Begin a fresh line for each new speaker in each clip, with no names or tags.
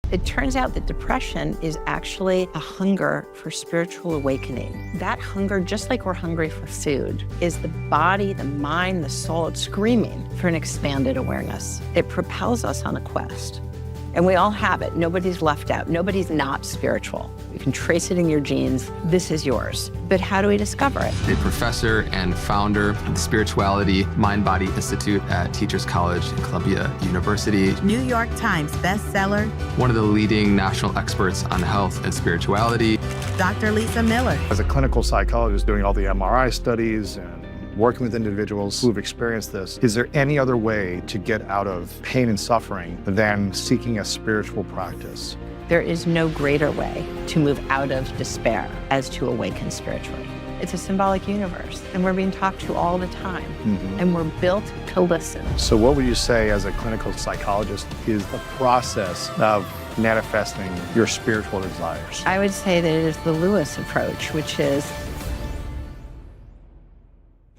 It turns out that depression is actually a hunger for spiritual awakening. That hunger, just like we're hungry for food, is the body, the mind, the soul, it's screaming for an expanded awareness. It propels us on a quest. And we all have it. Nobody's left out. Nobody's not spiritual. You can trace it in your genes. This is yours. But how do we discover it?
A professor and founder of the Spirituality Mind-Body Institute at Teachers College and Columbia University.
New York Times bestseller.
One of the leading national experts on health and spirituality.
Dr. Lisa Miller.
As a clinical psychologist doing all the MRI studies and working with individuals who've experienced this, is there any other way to get out of pain and suffering than seeking a spiritual practice?
There is no greater way to move out of despair as to awaken spiritually. It's a symbolic universe, and we're being talked to all the time, and we're built to listen.
So what would you say as a clinical psychologist is the process of manifesting your spiritual desires?
I would say that it is the Lewis approach, which is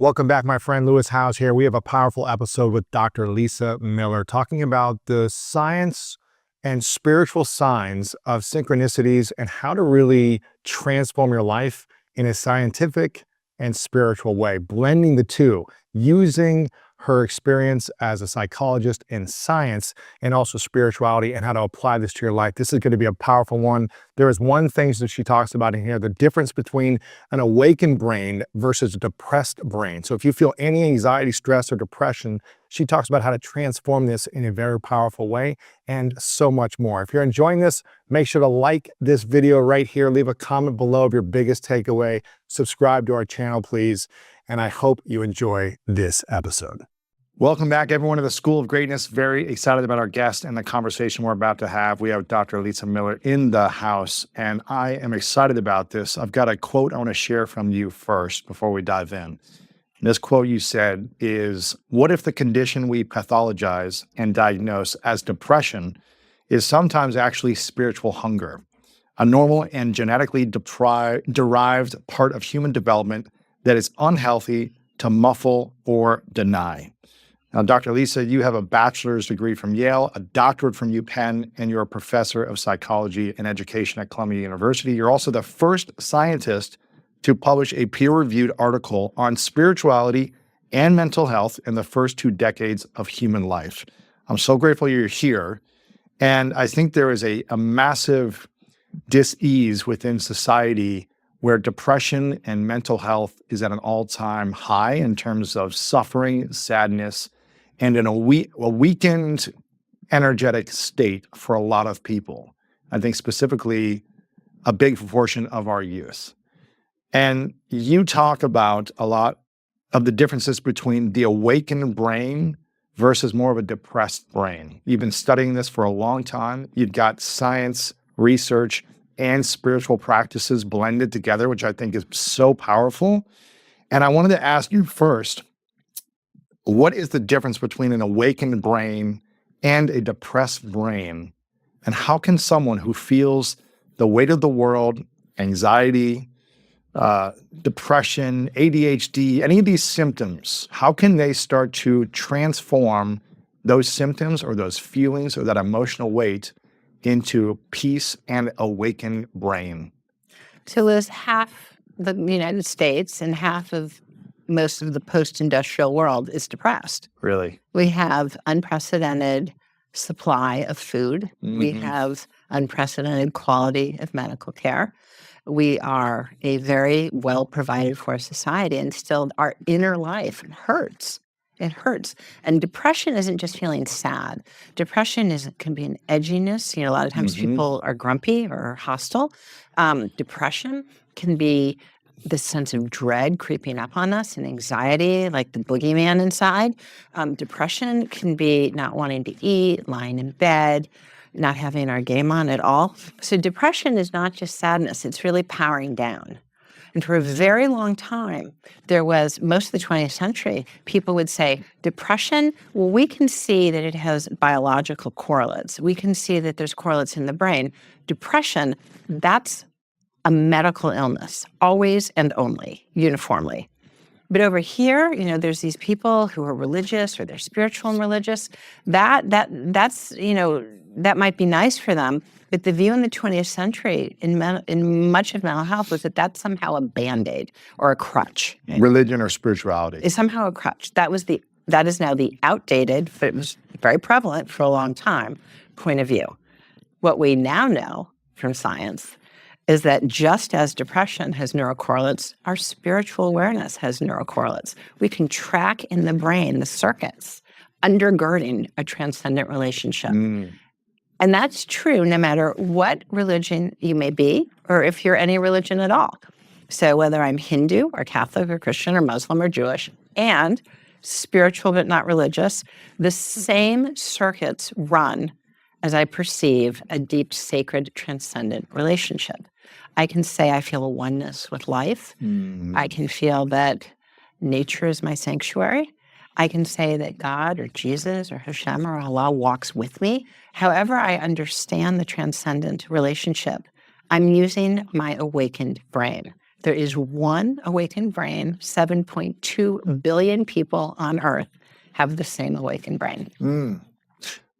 Welcome back, my friend. Lewis Howes here. We have a powerful episode with Dr. Lisa Miller talking about the science and spiritual signs of synchronicities and how to really transform your life in a scientific and spiritual way, blending the two, using her experience as a psychologist in science and also spirituality and how to apply this to your life. This is going to be a powerful one. There is one thing that she talks about in here, the difference between an awakened brain versus a depressed brain. So if you feel any anxiety, stress, or depression, she talks about how to transform this in a very powerful way and so much more. If you're enjoying this, make sure to like this video right here. Leave a comment below of your biggest takeaway. Subscribe to our channel, please. And I hope you enjoy this episode. Welcome back, everyone, to the School of Greatness. Very excited about our guest and the conversation we're about to have. We have Dr. Lisa Miller in the house, and I am excited about this. I've got a quote I want to share from you first before we dive in. This quote you said is, "What if the condition we pathologize and diagnose as depression is sometimes actually spiritual hunger, a normal and genetically derived part of human development that is unhealthy to muffle or deny?" Now, Dr. Lisa, you have a bachelor's degree from Yale, a doctorate from UPenn, and you're a professor of psychology and education at Columbia University. You're also the first scientist to publish a peer-reviewed article on spirituality and mental health in the first 2 decades of human life. I'm so grateful you're here. And I think there is a massive dis-ease within society where depression and mental health is at an all-time high in terms of suffering, sadness, and in a weakened, energetic state for a lot of people. I think specifically a big proportion of our youth. And you talk about a lot of the differences between the awakened brain versus more of a depressed brain. You've been studying this for a long time. You've got science, research, and spiritual practices blended together, which I think is so powerful. And I wanted to ask you first, what is the difference between an awakened brain and a depressed brain? And how can someone who feels the weight of the world, anxiety, depression, ADHD, any of these symptoms, how can they start to transform those symptoms or those feelings or that emotional weight into peace and awakened brain?
So Liz, half the United States and half of most of the post-industrial world is depressed.
Really?
We have unprecedented supply of food. We have unprecedented quality of medical care. We are a very well provided for society, and still our inner life hurts. It hurts. And depression isn't just feeling sad. Depression can be an edginess. A lot of times people are grumpy or hostile. Depression can be this sense of dread creeping up on us and anxiety, like the boogeyman inside. Depression can be not wanting to eat, lying in bed, not having our game on at all. So depression is not just sadness. It's really powering down. And for a very long time, there was, most of the 20th century, people would say, depression, well, we can see that it has biological correlates. We can see that there's correlates in the brain. Depression, that's a medical illness, always and only, uniformly. But over here, there's these people who are religious or they're spiritual and religious. That's that might be nice for them. But the view in the 20th century in much of mental health was that that's somehow a Band-Aid or a crutch.
Religion or spirituality.
It's somehow a crutch. That is now the outdated, but it was very prevalent for a long time, point of view. What we now know from science is that just as depression has neurocorrelates, our spiritual awareness has neurocorrelates. We can track in the brain the circuits undergirding a transcendent relationship. And that's true no matter what religion you may be, or if you're any religion at all. So whether I'm Hindu or Catholic or Christian or Muslim or Jewish, and spiritual but not religious, the same circuits run as I perceive a deep, sacred, transcendent relationship. I can say I feel a oneness with life. I can feel that nature is my sanctuary. I can say that God or Jesus or Hashem or Allah walks with me. However I understand the transcendent relationship, I'm using my awakened brain. There is one awakened brain. 7.2 billion people on Earth have the same awakened brain.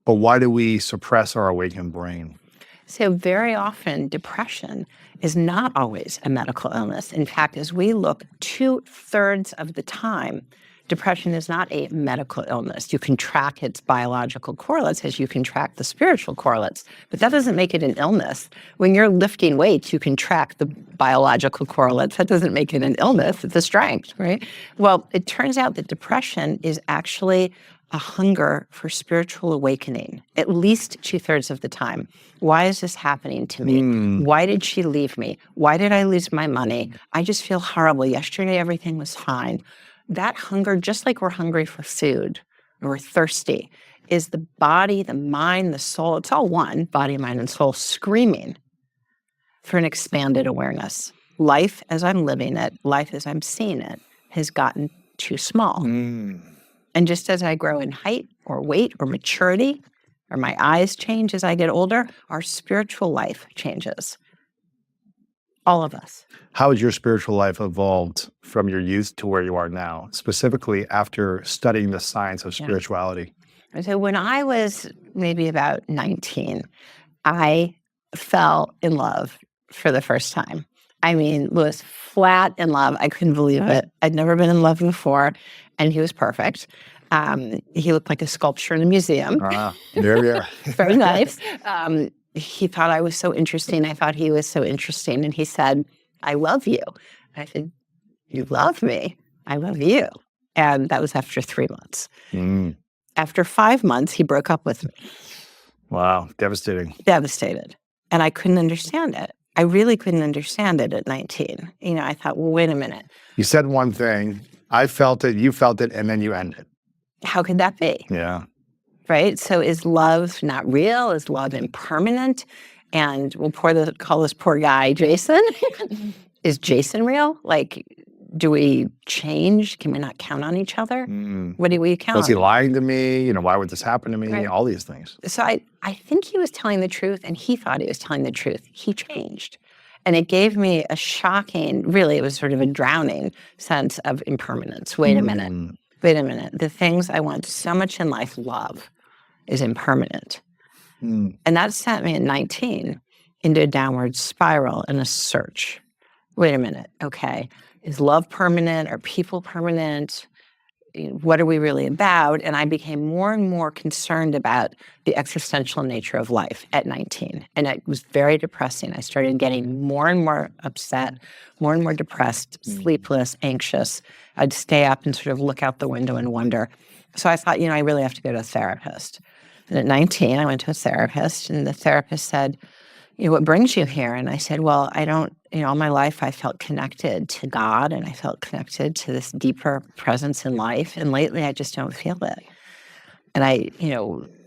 But why do we suppress our awakened brain?
So very often, depression is not always a medical illness. In fact, as we look 2/3 of the time, depression is not a medical illness. You can track its biological correlates as you can track the spiritual correlates, but that doesn't make it an illness. When you're lifting weights, you can track the biological correlates. That doesn't make it an illness. It's a strength, right? Well, it turns out that depression is actually a hunger for spiritual awakening, at least 2/3 of the time. Why is this happening to me? Why did she leave me? Why did I lose my money? I just feel horrible. Yesterday, everything was fine. That hunger, just like we're hungry for food or we're thirsty, is the body, the mind, the soul. It's all one, body, mind, and soul, screaming for an expanded awareness. Life as I'm living it, life as I'm seeing it, has gotten too small. And just as I grow in height or weight or maturity, or my eyes change as I get older, our spiritual life changes. All of us.
How has your spiritual life evolved from your youth to where you are now, specifically after studying the science of spirituality?
And so when I was maybe about 19, I fell in love for the first time. I mean, was flat in love. I couldn't believe it. I'd never been in love before, and he was perfect. He looked like a sculpture in a museum.
There we are.
Very nice. He thought I was so interesting. I thought he was so interesting. And he said, I love you. I said, you love me? I love you. And that was after 3 months. After 5 months, he broke up with me.
Wow. Devastating.
Devastated. And I couldn't understand it. I really couldn't understand it at 19. I thought, well, wait a minute.
You said one thing. I felt it, you felt it, and then you ended.
How could that be?
Yeah.
Right? So is love not real? Is love impermanent? And we'll call this poor guy Jason. Is Jason real? Like, do we change? Can we not count on each other? What do we count on?
Was he lying to me? Why would this happen to me?
Right.
All these things.
So I think he was telling the truth, and he thought he was telling the truth. He changed. And it gave me a shocking, really, it was sort of a drowning sense of impermanence. Wait a minute. The things I want so much in life, love, is impermanent. And that sent me at 19 into a downward spiral and a search. Wait a minute. Okay. Is love permanent? Are people permanent? What are we really about? And I became more and more concerned about the existential nature of life at 19. And it was very depressing. I started getting more and more upset, more and more depressed, sleepless, anxious. I'd stay up and sort of look out the window and wonder. So I thought, I really have to go to a therapist. And at 19, I went to a therapist, and the therapist said, what brings you here? And I said, well, I don't, all my life I felt connected to God, and I felt connected to this deeper presence in life. And lately I just don't feel it. And I,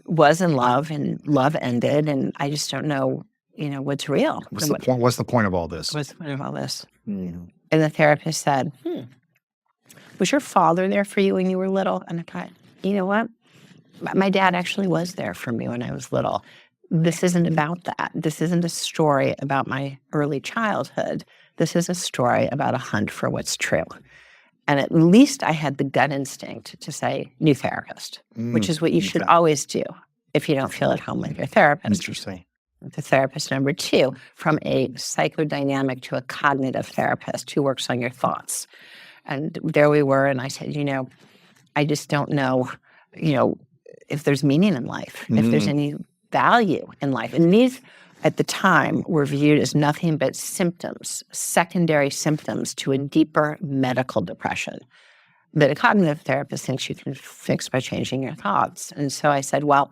was in love, and love ended, and I just don't know, what's real.
What's the point of all this?
What's the point of all this? And the therapist said, was your father there for you when you were little? And I thought, you know what? My dad actually was there for me when I was little. This isn't about that. This isn't a story about my early childhood. This is a story about a hunt for what's true. And at least I had the gut instinct to say, new therapist, which is what you should always do if you don't feel at home with your therapist.
Interesting.
The therapist number 2, from a psychodynamic to a cognitive therapist who works on your thoughts. And there we were, and I said, I just don't know, if there's meaning in life, if there's any value in life. And these, at the time, were viewed as nothing but symptoms, secondary symptoms to a deeper medical depression that a cognitive therapist thinks you can fix by changing your thoughts. And so I said, well,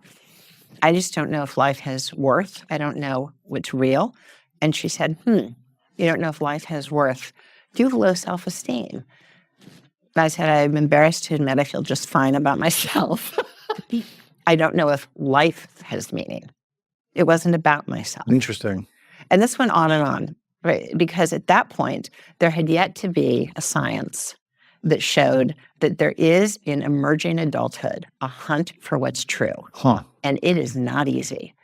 I just don't know if life has worth. I don't know what's real. And she said, you don't know if life has worth. Do you have low self-esteem? And I said, I'm embarrassed to admit I feel just fine about myself. I don't know if life has meaning. It wasn't about myself.
Interesting.
And this went on, right? Because at that point, there had yet to be a science that showed that there is, in emerging adulthood, a hunt for what's true. And it is not easy.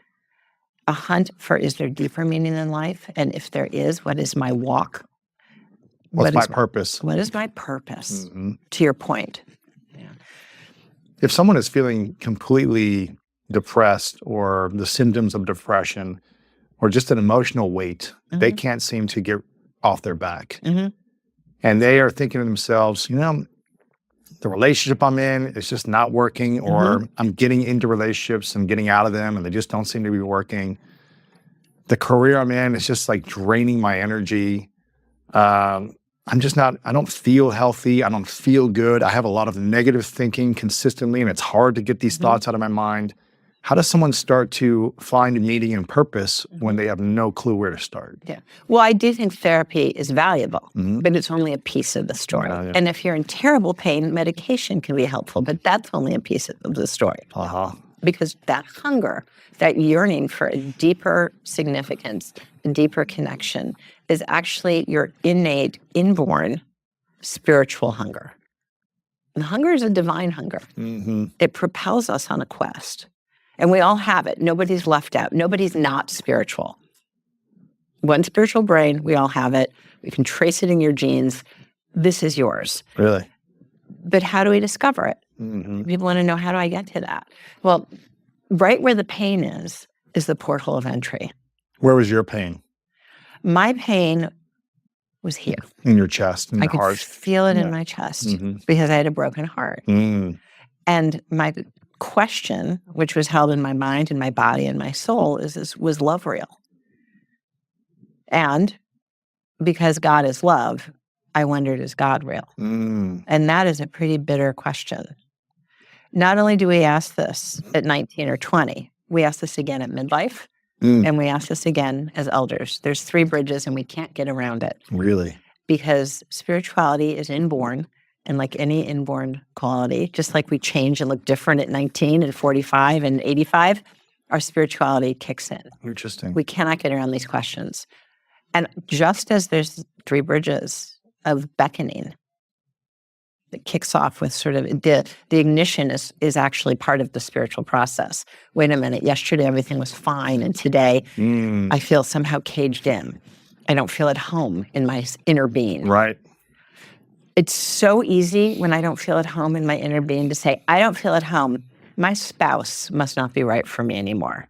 A hunt for, is there deeper meaning in life? And if there is, what is my walk?
What's my purpose?
What is my purpose? To your point. Yeah.
If someone is feeling completely depressed or the symptoms of depression or just an emotional weight, they can't seem to get off their back. And they are thinking to themselves, the relationship I'm in is just not working, or I'm getting into relationships and getting out of them and they just don't seem to be working. The career I'm in is just like draining my energy. I'm just not, I don't feel healthy. I don't feel good. I have a lot of negative thinking consistently, and it's hard to get these thoughts out of my mind. How does someone start to find meaning and purpose when they have no clue where to start?
Yeah. Well, I do think therapy is valuable, but it's only a piece of the story. And if you're in terrible pain, medication can be helpful, but that's only a piece of the story. Because that hunger, that yearning for a deeper significance, a deeper connection, is actually your innate, inborn spiritual hunger. And hunger is a divine hunger. It propels us on a quest. And we all have it. Nobody's left out. Nobody's not spiritual. One spiritual brain, we all have it. We can trace it in your genes. This is yours.
Really?
But how do we discover it? People want to know, how do I get to that? Well, right where the pain is the portal of entry.
Where was your pain?
My pain was here.
In your chest, in
I
your heart?
could feel it in my chest because I had a broken heart. And my question, which was held in my mind and my body and my soul, was love real? And because God is love, I wondered, is God real? And that is a pretty bitter question. Not only do we ask this at 19 or 20, we ask this again at midlife, and we ask this again as elders. There's 3 bridges, and we can't get around it.
Really?
Because spirituality is inborn. And like any inborn quality, just like we change and look different at 19 and 45 and 85, our spirituality kicks in.
Interesting.
We cannot get around these questions. And just as there's 3 bridges of beckoning that kicks off with sort of the ignition is actually part of the spiritual process. Wait a minute, yesterday everything was fine, and today I feel somehow caged in. I don't feel at home in my inner being.
Right.
It's so easy when I don't feel at home in my inner being to say, I don't feel at home. My spouse must not be right for me anymore.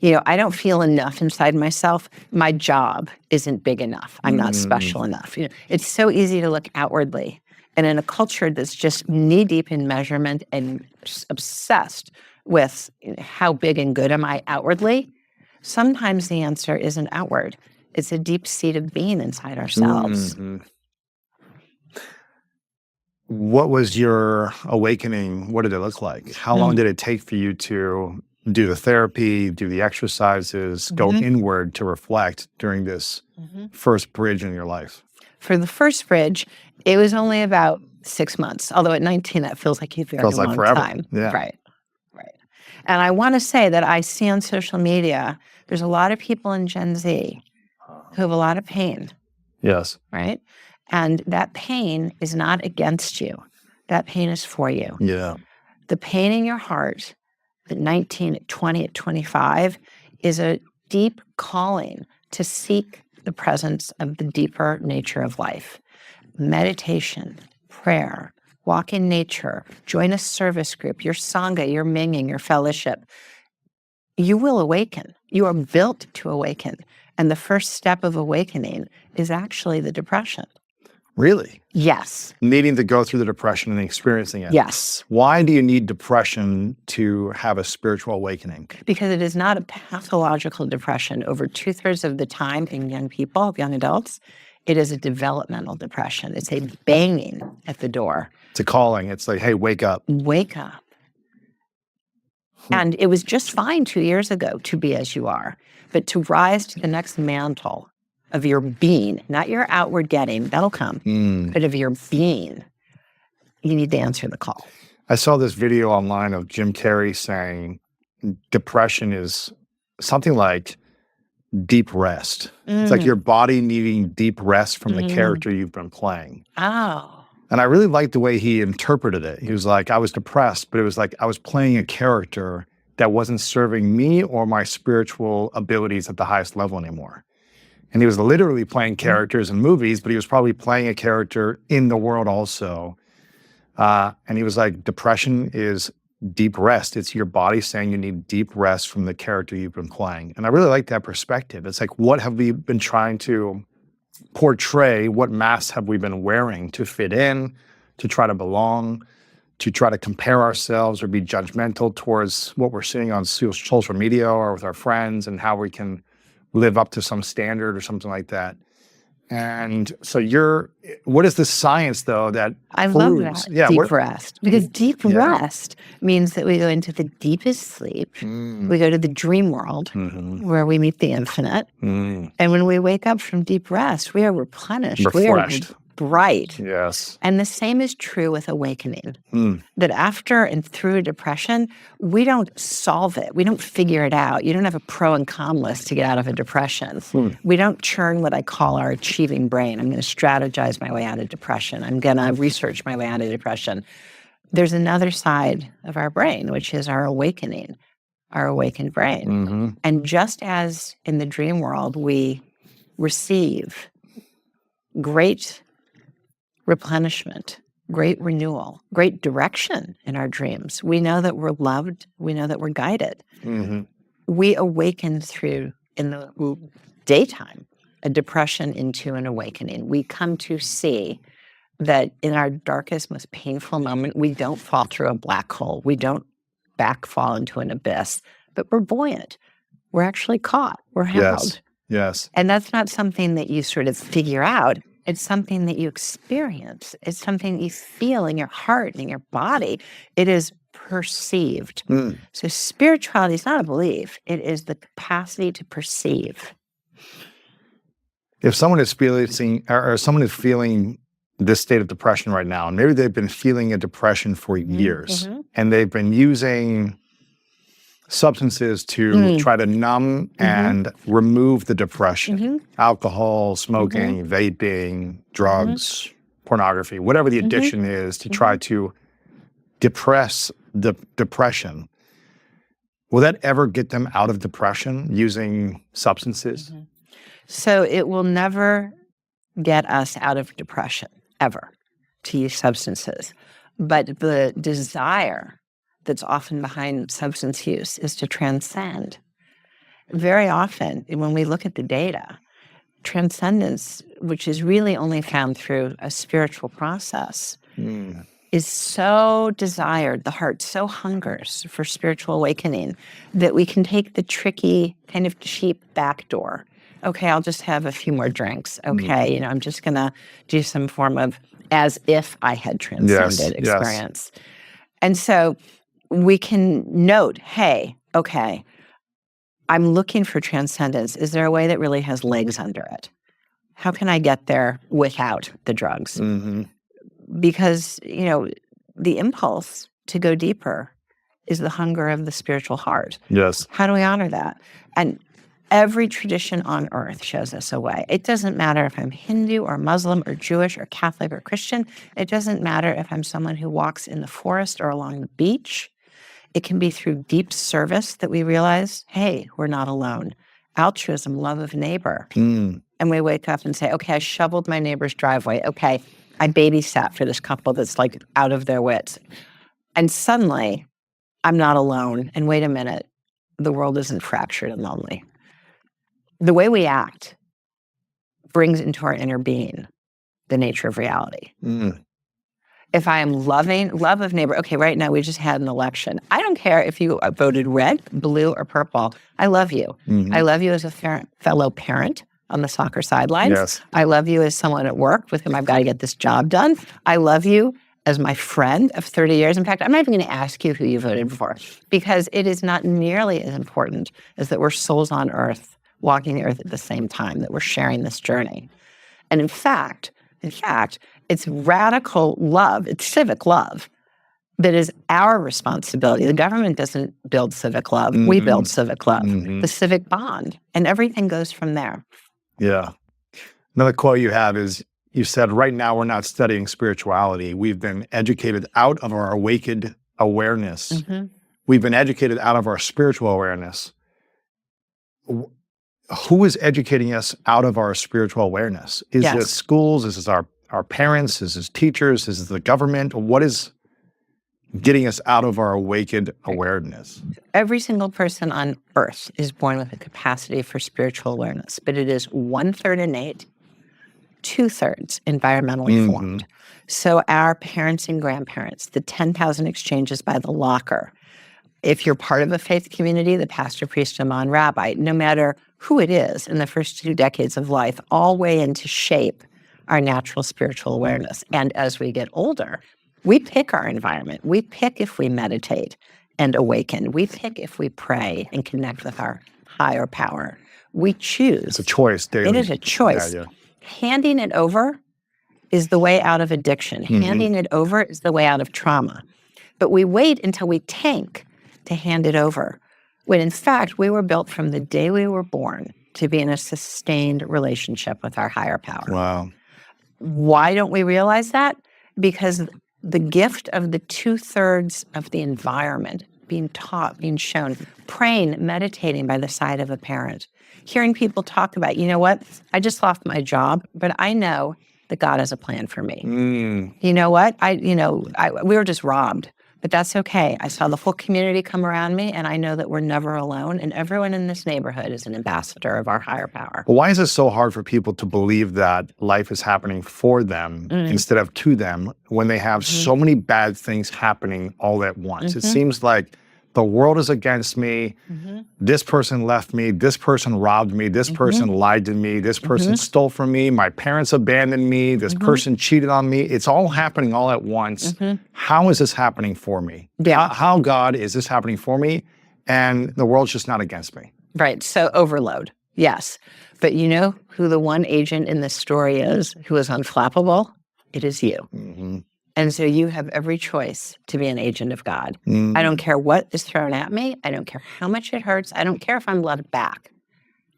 I don't feel enough inside myself. My job isn't big enough. I'm not special enough. It's so easy to look outwardly. And in a culture that's just knee-deep in measurement and obsessed with how big and good am I outwardly, sometimes the answer isn't outward. It's a deep-seated being inside ourselves.
What was your awakening? What did it look like? How long did it take for you to do the therapy, do the exercises, go inward to reflect during this first bridge in your life?
For the first bridge, it was only about 6 months. Although at 19, that feels like a very long
forever.
time.
Yeah.
Right. And I want to say that I see on social media, there's a lot of people in Gen Z who have a lot of pain.
Yes.
Right? And that pain is not against you. That pain is for you.
Yeah.
The pain in your heart at 19, at 20, at 25 is a deep calling to seek the presence of the deeper nature of life. Meditation, prayer, walk in nature, join a service group, your sangha, your minging, your fellowship, you will awaken. You are built to awaken. And the first step of awakening is actually the depression.
Really?
Yes.
Needing to go through the depression and experiencing it.
Yes.
Why do you need depression to have a spiritual awakening?
Because it is not a pathological depression. Over 2/3 of the time in young people, young adults, it is a developmental depression. It's a banging at the door.
It's a calling. It's like, hey, wake up.
Wake up. And it was just fine 2 years ago to be as you are, but to rise to the next mantle of your being, not your outward getting, that'll come, but of your being, you need to answer the call.
I saw this video online of Jim Carrey saying depression is something like deep rest. It's like your body needing deep rest from the character you've been playing.
Oh.
And I really liked the way he interpreted it. He was like, I was depressed, but it was like I was playing a character that wasn't serving me or my spiritual abilities at the highest level anymore. And he was literally playing characters in movies, but he was probably playing a character in the world also. And he was like, depression is deep rest. It's your body saying you need deep rest from the character you've been playing. And I really like that perspective. It's like, what have we been trying to portray? What masks have we been wearing to fit in, to try to belong, to try to compare ourselves or be judgmental towards what we're seeing on social media or with our friends and how we can live up to some standard or something like that. And so what is the science though that
I
proves,
love that, deep rest. Because deep rest means that we go into the deepest sleep. We go to the dream world where we meet the infinite. And when we wake up from deep rest, we are replenished.
Refreshed.
We are bright.
Yes.
And the same is true with awakening. That after and through depression, we don't solve it. We don't figure it out. You don't have a pro and con list to get out of a depression. We don't churn what I call our achieving brain. I'm going to strategize my way out of depression. I'm going to research my way out of depression. There's another side of our brain, which is our awakening, our awakened brain. And just as in the dream world, we receive great replenishment, great renewal, great direction in our dreams. We know that we're loved. We know that we're guided. We awaken through, in the daytime, a depression into an awakening. We come to see that in our darkest, most painful moment, we don't fall through a black hole. We don't backfall into an abyss, but we're buoyant. We're actually caught. We're held.
Yes.
And that's not something that you sort of figure out. It's something that you experience. It's something you feel in your heart and in your body. It is perceived. So spirituality is not a belief. It is the capacity to perceive.
If someone is feeling, or someone is feeling this state of depression right now, and maybe they've been feeling a depression for years, and they've been using substances to try to numb and remove the depression. Alcohol, smoking, vaping, drugs, pornography, whatever the addiction is, to try to depress the depression. Will that ever get them out of depression using substances?
So it will never get us out of depression, ever, to use substances. But the desire that's often behind substance use is to transcend. Very often, when we look at the data, transcendence, which is really only found through a spiritual process, is so desired, the heart so hungers for spiritual awakening that we can take the tricky, kind of cheap back door. Okay, I'll just have a few more drinks. Okay, I'm just going to do some form of as if I had transcended experience. And so we can note, hey, okay, I'm looking for transcendence. Is there a way that really has legs under it? How can I get there without the drugs? Because, the impulse to go deeper is the hunger of the spiritual heart.
Yes.
How do we honor that? And every tradition on earth shows us a way. It doesn't matter if I'm Hindu or Muslim or Jewish or Catholic or Christian. It doesn't matter if I'm someone who walks in the forest or along the beach. It can be through deep service that we realize, hey, we're not alone. Altruism, love of neighbor. And we wake up and say, okay, I shoveled my neighbor's driveway. Okay, I babysat for this couple that's like out of their wits. And suddenly, I'm not alone. And wait a minute, the world isn't fractured and lonely. The way we act brings into our inner being the nature of reality. If I am loving, love of neighbor, okay, right now we just had an election. I don't care if you voted red, blue, or purple. I love you. I love you as a fellow parent on the soccer sidelines.
Yes.
I love you as someone at work with whom I've got to get this job done. I love you as my friend of 30 years. In fact, I'm not even going to ask you who you voted for, because it is not nearly as important as that we're souls on earth, walking the earth at the same time, that we're sharing this journey. And in fact, it's radical love, it's civic love, that is our responsibility. The government doesn't build civic love. We build civic love, the civic bond, and everything goes from there.
Yeah. Another quote you have is, you said, right now we're not studying spirituality. We've been educated out of our awakened awareness. We've been educated out of our spiritual awareness. Who is educating us out of our spiritual awareness? Is it schools? Is it our parents? Is it teachers? Is it the government? What is getting us out of our awakened awareness?
Every single person on earth is born with a capacity for spiritual awareness, but it is 1/3 innate, 2/3 environmentally formed. So our parents and grandparents, the 10,000 exchanges by the locker, if you're part of a faith community, the pastor, priest, imam, rabbi, no matter who it is in the first 2 decades of life, all weigh in to shape our natural spiritual awareness. And as we get older, we pick our environment. We pick if we meditate and awaken. We pick if we pray and connect with our higher power. We choose.
It's a choice daily.
It is a choice. Handing it over is the way out of addiction. Handing it over is the way out of trauma. But we wait until we tank to hand it over, when in fact we were built from the day we were born to be in a sustained relationship with our higher power.
Wow.
Why don't we realize that? Because the gift of the 2/3 of the environment, being taught, being shown, praying, meditating by the side of a parent, hearing people talk about, you know what, I just lost my job, but I know that God has a plan for me. You know what, we were just robbed, but that's okay. I saw the whole community come around me, and I know that we're never alone, and everyone in this neighborhood is an ambassador of our higher power.
Well, why is it so hard for people to believe that life is happening for them instead of to them, when they have so many bad things happening all at once? It seems like the world is against me. This person left me. This person robbed me. This person lied to me. This person stole from me. My parents abandoned me. This person cheated on me. It's all happening all at once. How is this happening for me? How, God, is this happening for me? And the world's just not against me.
Right. So overload. Yes. But you know who the one agent in this story is who is unflappable? It is you. And so you have every choice to be an agent of God. I don't care what is thrown at me. I don't care how much it hurts. I don't care if I'm loved back.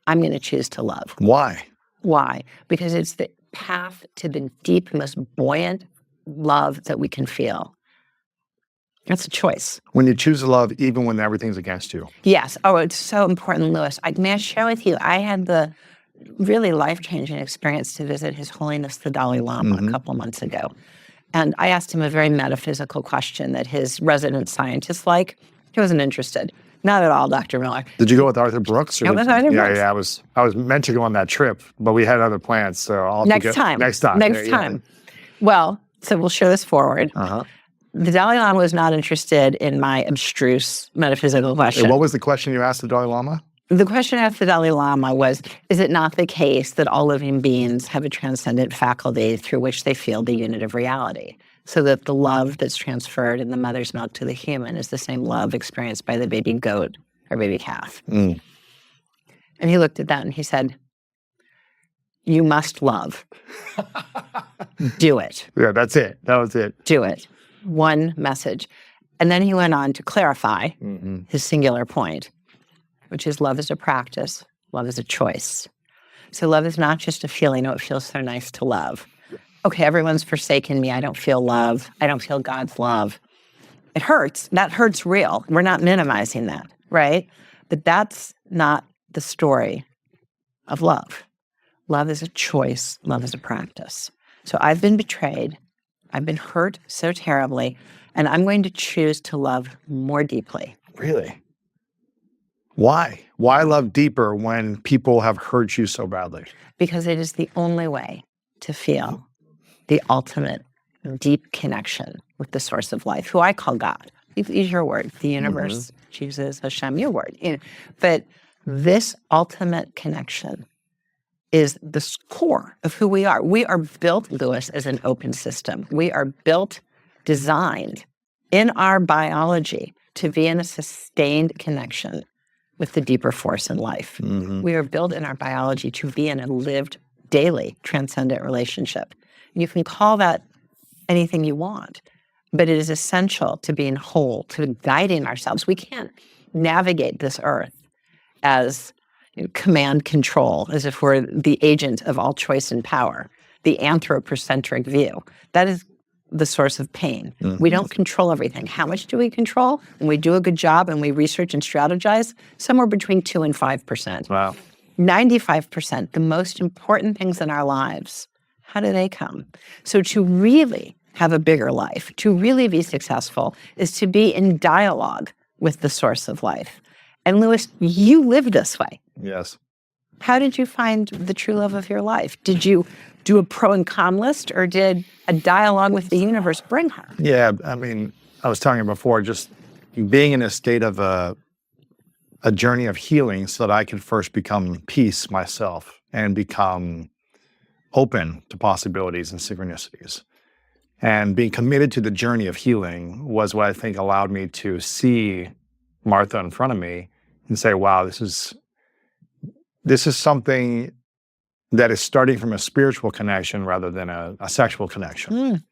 I'm going to choose to love.
Why?
Why? Because it's the path to the deep, most buoyant love that we can feel. That's a choice.
When you choose to love, even when everything's against you.
Yes. Oh, it's so important, Louis. May I share with you, I had the really life-changing experience to visit His Holiness the Dalai Lama a couple months ago. And I asked him a very metaphysical question that his resident scientist liked. He wasn't interested. Not at all, Dr. Miller.
Did you go with Arthur Brooks?
It was Arthur Brooks.
Yeah, I was meant to go on that trip, but we had other plans, so I'll have to
Next time.
Next time.
Well, so we'll share this forward. The Dalai Lama was not interested in my abstruse metaphysical question.
Hey, what was the question you asked the Dalai Lama?
The question I asked the Dalai Lama was, is it not the case that all living beings have a transcendent faculty through which they feel the unit of reality? So that the love that's transferred in the mother's milk to the human is the same love experienced by the baby goat or baby calf. And he looked at that and he said, you must love. Do it.
Yeah, that's it. That was it.
Do it. One message. And then he went on to clarify his singular point, which is love is a practice, love is a choice. So love is not just a feeling, oh, it feels so nice to love. Okay, everyone's forsaken me, I don't feel love, I don't feel God's love. It hurts, that hurt's real. We're not minimizing that, right? But that's not the story of love. Love is a choice, love is a practice. So I've been betrayed. I've been hurt so terribly, and I'm going to choose to love more deeply.
Really? Why? Why love deeper when people have hurt you so badly?
Because it is the only way to feel the ultimate deep connection with the source of life, who I call God. Use your word, the universe, Jesus, Hashem, your word. But this ultimate connection is the core of who we are. We are built, Lewis, as an open system. We are built, designed in our biology to be in a sustained connection with the deeper force in life. We are built in our biology to be in a lived, daily, transcendent relationship. You can call that anything you want, but it is essential to being whole, to guiding ourselves. We can't navigate this earth as command control, as if we're the agent of all choice and power, the anthropocentric view. That is the source of pain. We don't control everything. How much do we control? When we do a good job and we research and strategize, somewhere between 2 and 5%.
Wow.
95%, the most important things in our lives, how do they come? So to really have a bigger life, to really be successful, is to be in dialogue with the source of life. And Lewis, you live this way.
Yes.
How did you find the true love of your life? Did you do a pro and con list, or did a dialogue with the universe bring her?
Yeah, I mean, I was telling you before, just being in a state of a journey of healing so that I could first become peace myself and become open to possibilities and synchronicities. And being committed to the journey of healing was what I think allowed me to see Martha in front of me and say, wow, this is something that is starting from a spiritual connection rather than a sexual connection.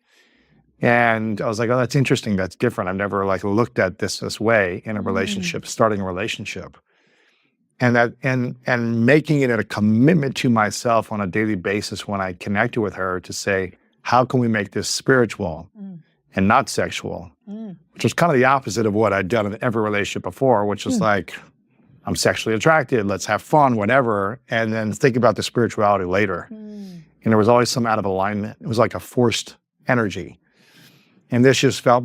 And I was like, oh, that's interesting. That's different. I've never looked at this way in a relationship, starting a relationship. And making it a commitment to myself on a daily basis when I connected with her to say, how can we make this spiritual and not sexual? Which was kind of the opposite of what I'd done in every relationship before, which was like, I'm sexually attracted, let's have fun, whatever, and then think about the spirituality later. And there was always some out of alignment. It was like a forced energy. And this just felt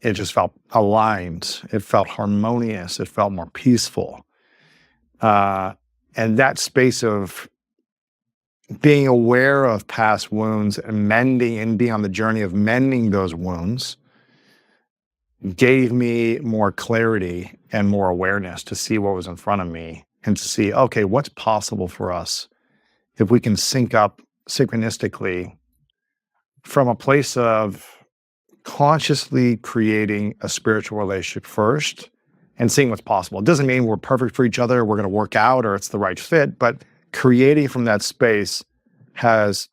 it just felt aligned. It felt harmonious. It felt more peaceful. And that space of being aware of past wounds and mending and being on the journey of mending those wounds gave me more clarity and more awareness to see what was in front of me and to see, okay, what's possible for us if we can sync up synchronistically from a place of consciously creating a spiritual relationship first and seeing what's possible. It doesn't mean we're perfect for each other, we're going to work out, or it's the right fit, but creating from that space has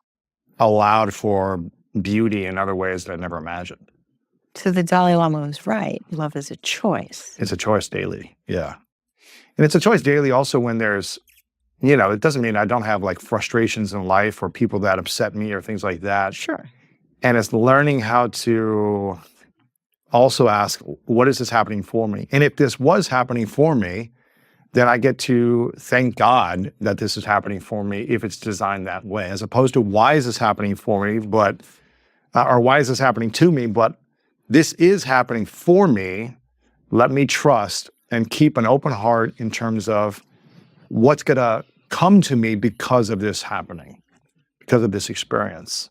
allowed for beauty in other ways that I never imagined.
So the Dalai Lama was right. Love is a choice.
It's a choice daily, yeah. And it's a choice daily also when there's, it doesn't mean I don't have frustrations in life or people that upset me or things like that.
Sure.
And it's learning how to also ask, what is this happening for me? And if this was happening for me, then I get to thank God that this is happening for me if it's designed that way, as opposed to why is this happening for me, or why is this happening to me, but this is happening for me. Let me trust and keep an open heart in terms of what's going to come to me because of this happening, because of this experience,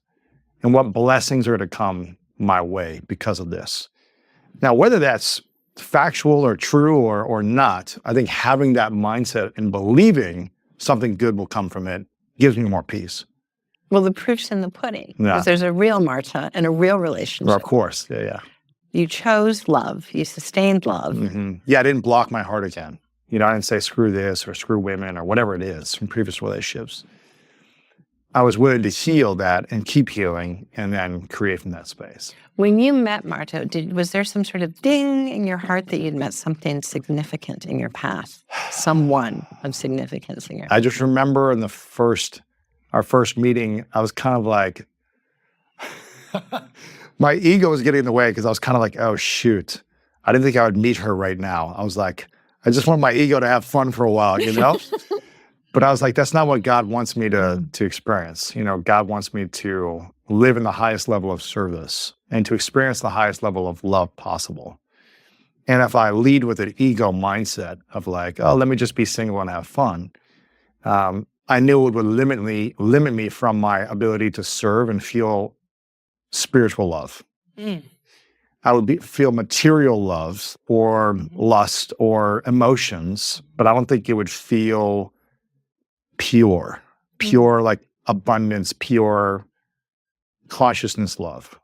and what blessings are to come my way because of this. Now, whether that's factual or true or not, I think having that mindset and believing something good will come from it gives me more peace.
Well, the proof's in the pudding.
Yeah.
Because there's a real Marta and a real relationship.
Well, of course, yeah.
You chose love. You sustained love.
Yeah, I didn't block my heart again. I didn't say screw this or screw women or whatever it is from previous relationships. I was willing to heal that and keep healing and then create from that space.
When you met Marta, was there some sort of ding in your heart that you'd met something significant in your past? Someone of significance in your past?
I just remember in our first meeting, I was kind of like, my ego was getting in the way because I was kind of like, oh, shoot. I didn't think I would meet her right now. I was like, I just want my ego to have fun for a while, But I was like, that's not what God wants me to experience. God wants me to live in the highest level of service and to experience the highest level of love possible. And if I lead with an ego mindset of like, oh, let me just be single and have fun, I knew it would limit me from my ability to serve and feel spiritual love. I would feel material love or lust or emotions, but I don't think it would feel pure like abundance, pure consciousness love.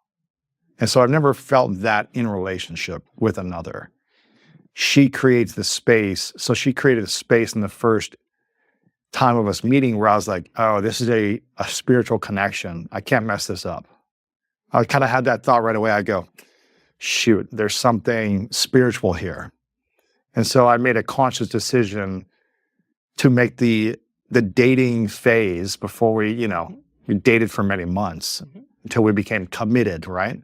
And so I've never felt that in relationship with another. She creates the space. So she created a space in the first time of us meeting where I was like, oh, this is a spiritual connection. I can't mess this up. I kind of had that thought right away. I go, shoot, there's something spiritual here. And so I made a conscious decision to make the dating phase before we dated for many months until we became committed, right?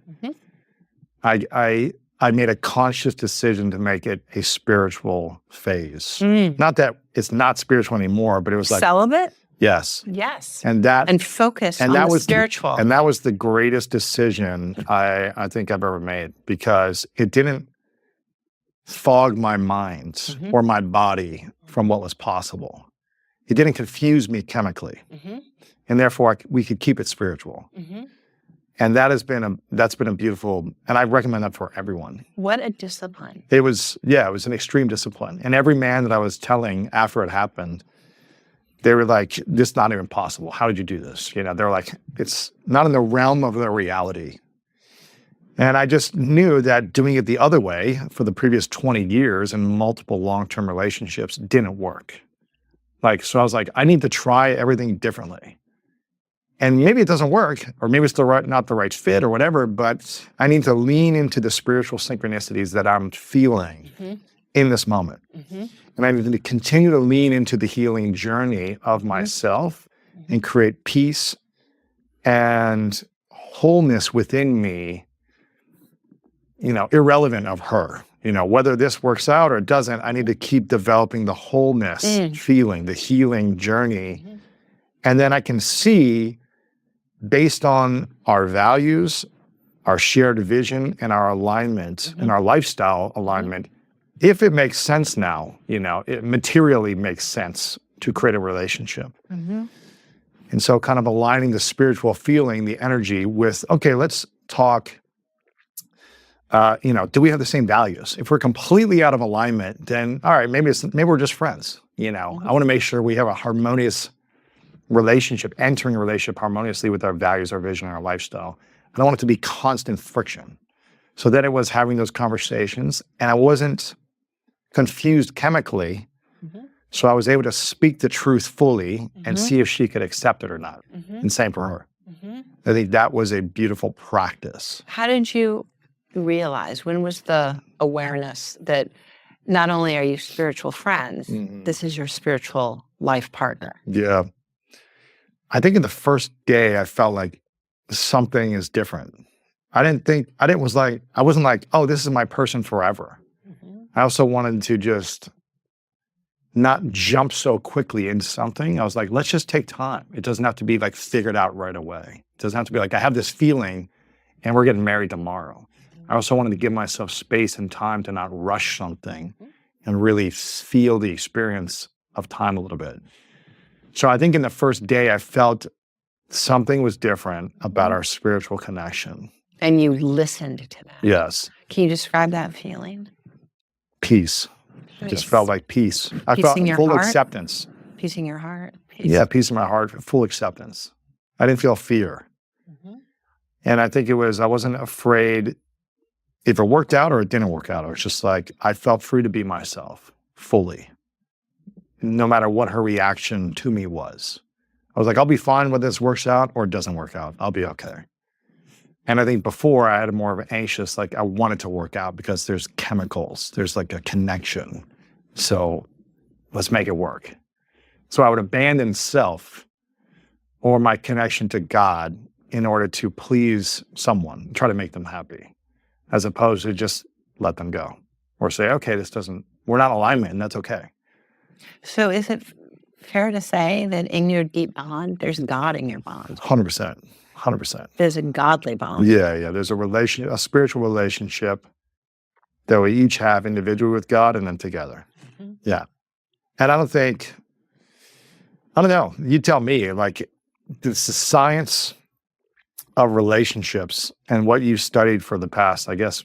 I made a conscious decision to make it a spiritual phase. Not that it's not spiritual anymore, but it was like
celibate.
Yes.
Yes.
And
focus on the spiritual.
And that was the greatest decision I think I've ever made, because it didn't fog my mind or my body from what was possible. It didn't confuse me chemically. And therefore we could keep it spiritual. And that's been a beautiful, and I recommend that for everyone.
What a discipline.
It was an extreme discipline. And every man that I was telling after it happened, they were like, this is not even possible. How did you do this? They're like, it's not in the realm of their reality. And I just knew that doing it the other way for the previous 20 years in multiple long-term relationships didn't work. So I was like, I need to try everything differently. And maybe it doesn't work, or maybe it's not the right fit or whatever, but I need to lean into the spiritual synchronicities that I'm feeling in this moment. And I need to continue to lean into the healing journey of myself and create peace and wholeness within me, irrelevant of her. Whether this works out or it doesn't, I need to keep developing the wholeness feeling, the healing journey. And then I can see, based on our values, our shared vision, and our alignment, and our lifestyle alignment, if it makes sense now, it materially makes sense to create a relationship. And so kind of aligning the spiritual feeling, the energy with, okay, let's talk, do we have the same values? If we're completely out of alignment, then all right, maybe we're just friends. I want to make sure we have a harmonious relationship, entering a relationship harmoniously with our values, our vision, and our lifestyle. I don't want it to be constant friction. So then it was having those conversations, and I wasn't confused chemically. So I was able to speak the truth fully and see if she could accept it or not. And same for her. I think that was a beautiful practice.
How did you realize, when was the awareness that not only are you spiritual friends, this is your spiritual life partner?
Yeah. I think in the first day, I felt like something is different. I wasn't like, oh, this is my person forever. I also wanted to just not jump so quickly into something. I was like, let's just take time. It doesn't have to be like figured out right away. It doesn't have to be like, I have this feeling and we're getting married tomorrow. I also wanted to give myself space and time to not rush something and really feel the experience of time a little bit. So I think in the first day, I felt something was different about our spiritual connection.
And you listened to that.
Yes.
Can you describe that feeling?
Peace. It just felt like peace. I felt full acceptance.
Peace in your heart?
Yeah, peace in my heart, full acceptance. I didn't feel fear. And I think I wasn't afraid if it worked out or it didn't work out. It was just like, I felt free to be myself fully, no matter what her reaction to me was. I was like, I'll be fine whether this works out or it doesn't work out. I'll be okay. And I think before I had more of an anxious, like I wanted to work out because there's chemicals, there's like a connection. So let's make it work. So I would abandon self or my connection to God in order to please someone, try to make them happy, as opposed to just let them go or say, okay, we're not in alignment and that's okay.
So is it fair to say that in your deep bond, there's God in your bond?
100%. 100%.
There's a godly bond.
Yeah. There's a spiritual relationship that we each have individually with God and then together.
Mm-hmm.
Yeah. And I don't know, you tell me, like, the science of relationships and what you've studied for the past, I guess,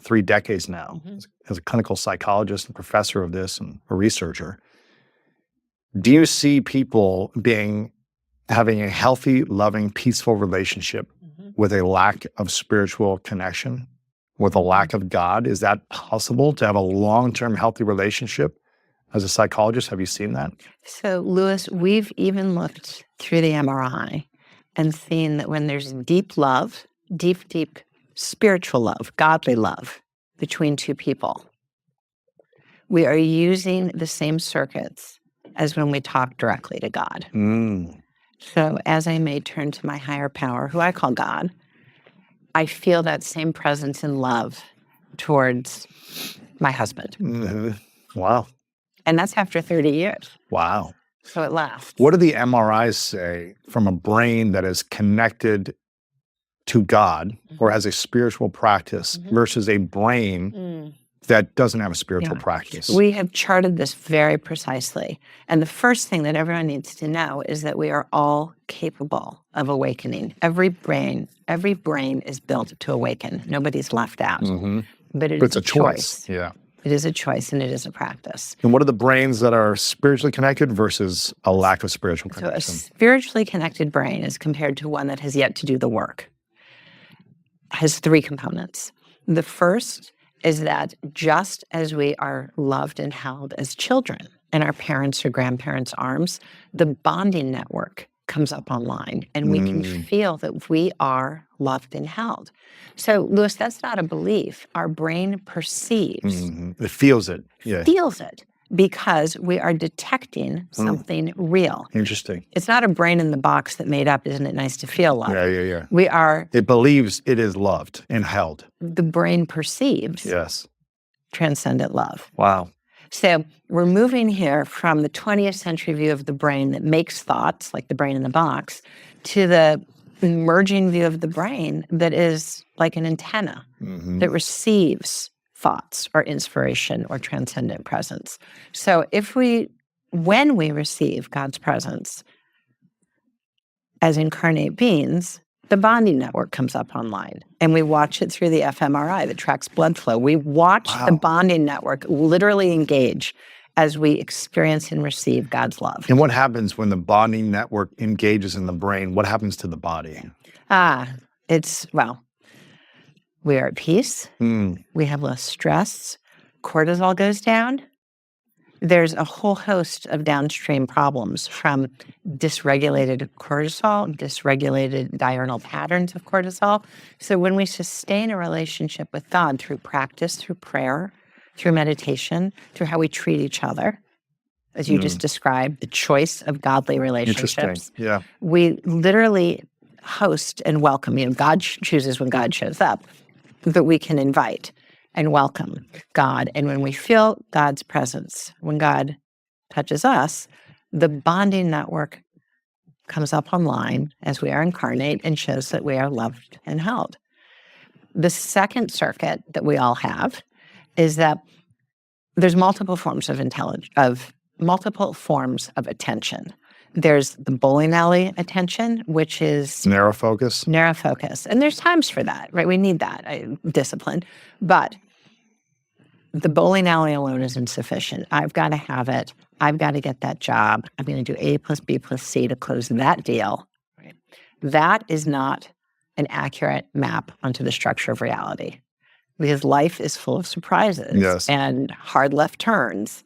3 decades now, as a clinical psychologist and professor of this and a researcher. Do you see people having a healthy, loving, peaceful relationship with a lack of spiritual connection, with a lack of God? Is that possible to have a long-term healthy relationship? As a psychologist, have you seen that?
So, Lewis, we've even looked through the MRI and seen that when there's deep love, deep spiritual love, godly love between two people, we are using the same circuits as when we talk directly to God. So as I may turn to my higher power, who I call God, I feel that same presence and love towards my husband.
Wow.
And that's after 30 years.
Wow.
So it lasts.
What do the MRIs say from a brain that is connected to God or has a spiritual practice versus a brain that doesn't have a spiritual practice?
We have charted this very precisely. And the first thing that everyone needs to know is that we are all capable of awakening. Every brain is built to awaken. Nobody's left out. But it's a choice.
Yeah.
It is a choice and it is a practice.
And what are the brains that are spiritually connected versus a lack of spiritual
So
connection?
a spiritually connected brain is compared to one that has yet to do the work. Has 3 components. The first is that just as we are loved and held as children in our parents' or grandparents' arms, the bonding network comes up online and we can feel that we are loved and held. So, Lewis, that's not a belief. Our brain perceives.
It feels it. Yeah.
Feels it because we are detecting something real.
Interesting.
It's not a brain in the box that made up, isn't it nice to feel loved?
Yeah. It believes it is loved and held.
The brain perceives transcendent love.
Wow.
So we're moving here from the 20th century view of the brain that makes thoughts, like the brain in the box, to the emerging view of the brain that is like an antenna that receives thoughts or inspiration or transcendent presence. So when we receive God's presence as incarnate beings, the bonding network comes up online and we watch it through the fMRI that tracks blood flow. We watch the bonding network literally engage as we experience and receive God's love.
And what happens when the bonding network engages in the brain? What happens to the body?
We are at peace. We have less stress. Cortisol goes down. There's a whole host of downstream problems from dysregulated cortisol, dysregulated diurnal patterns of cortisol. So when we sustain a relationship with God through practice, through prayer, through meditation, through how we treat each other, as you just described, the choice of godly relationships.
Interesting. Yeah.
We literally host and welcome. God chooses when God shows up, that we can invite and welcome God. And when we feel God's presence, when God touches us, the bonding network comes up online as we are incarnate and shows that we are loved and held. The second circuit that we all have is that there's multiple forms of multiple forms of attention. There's the bowling alley attention, which is
narrow focus.
And there's times for that, right? We need that discipline. But the bowling alley alone is insufficient. I've got to have it. I've got to get that job. I'm going to do A plus B plus C to close that deal. Right? That is not an accurate map onto the structure of reality, because life is full of surprises and hard left turns.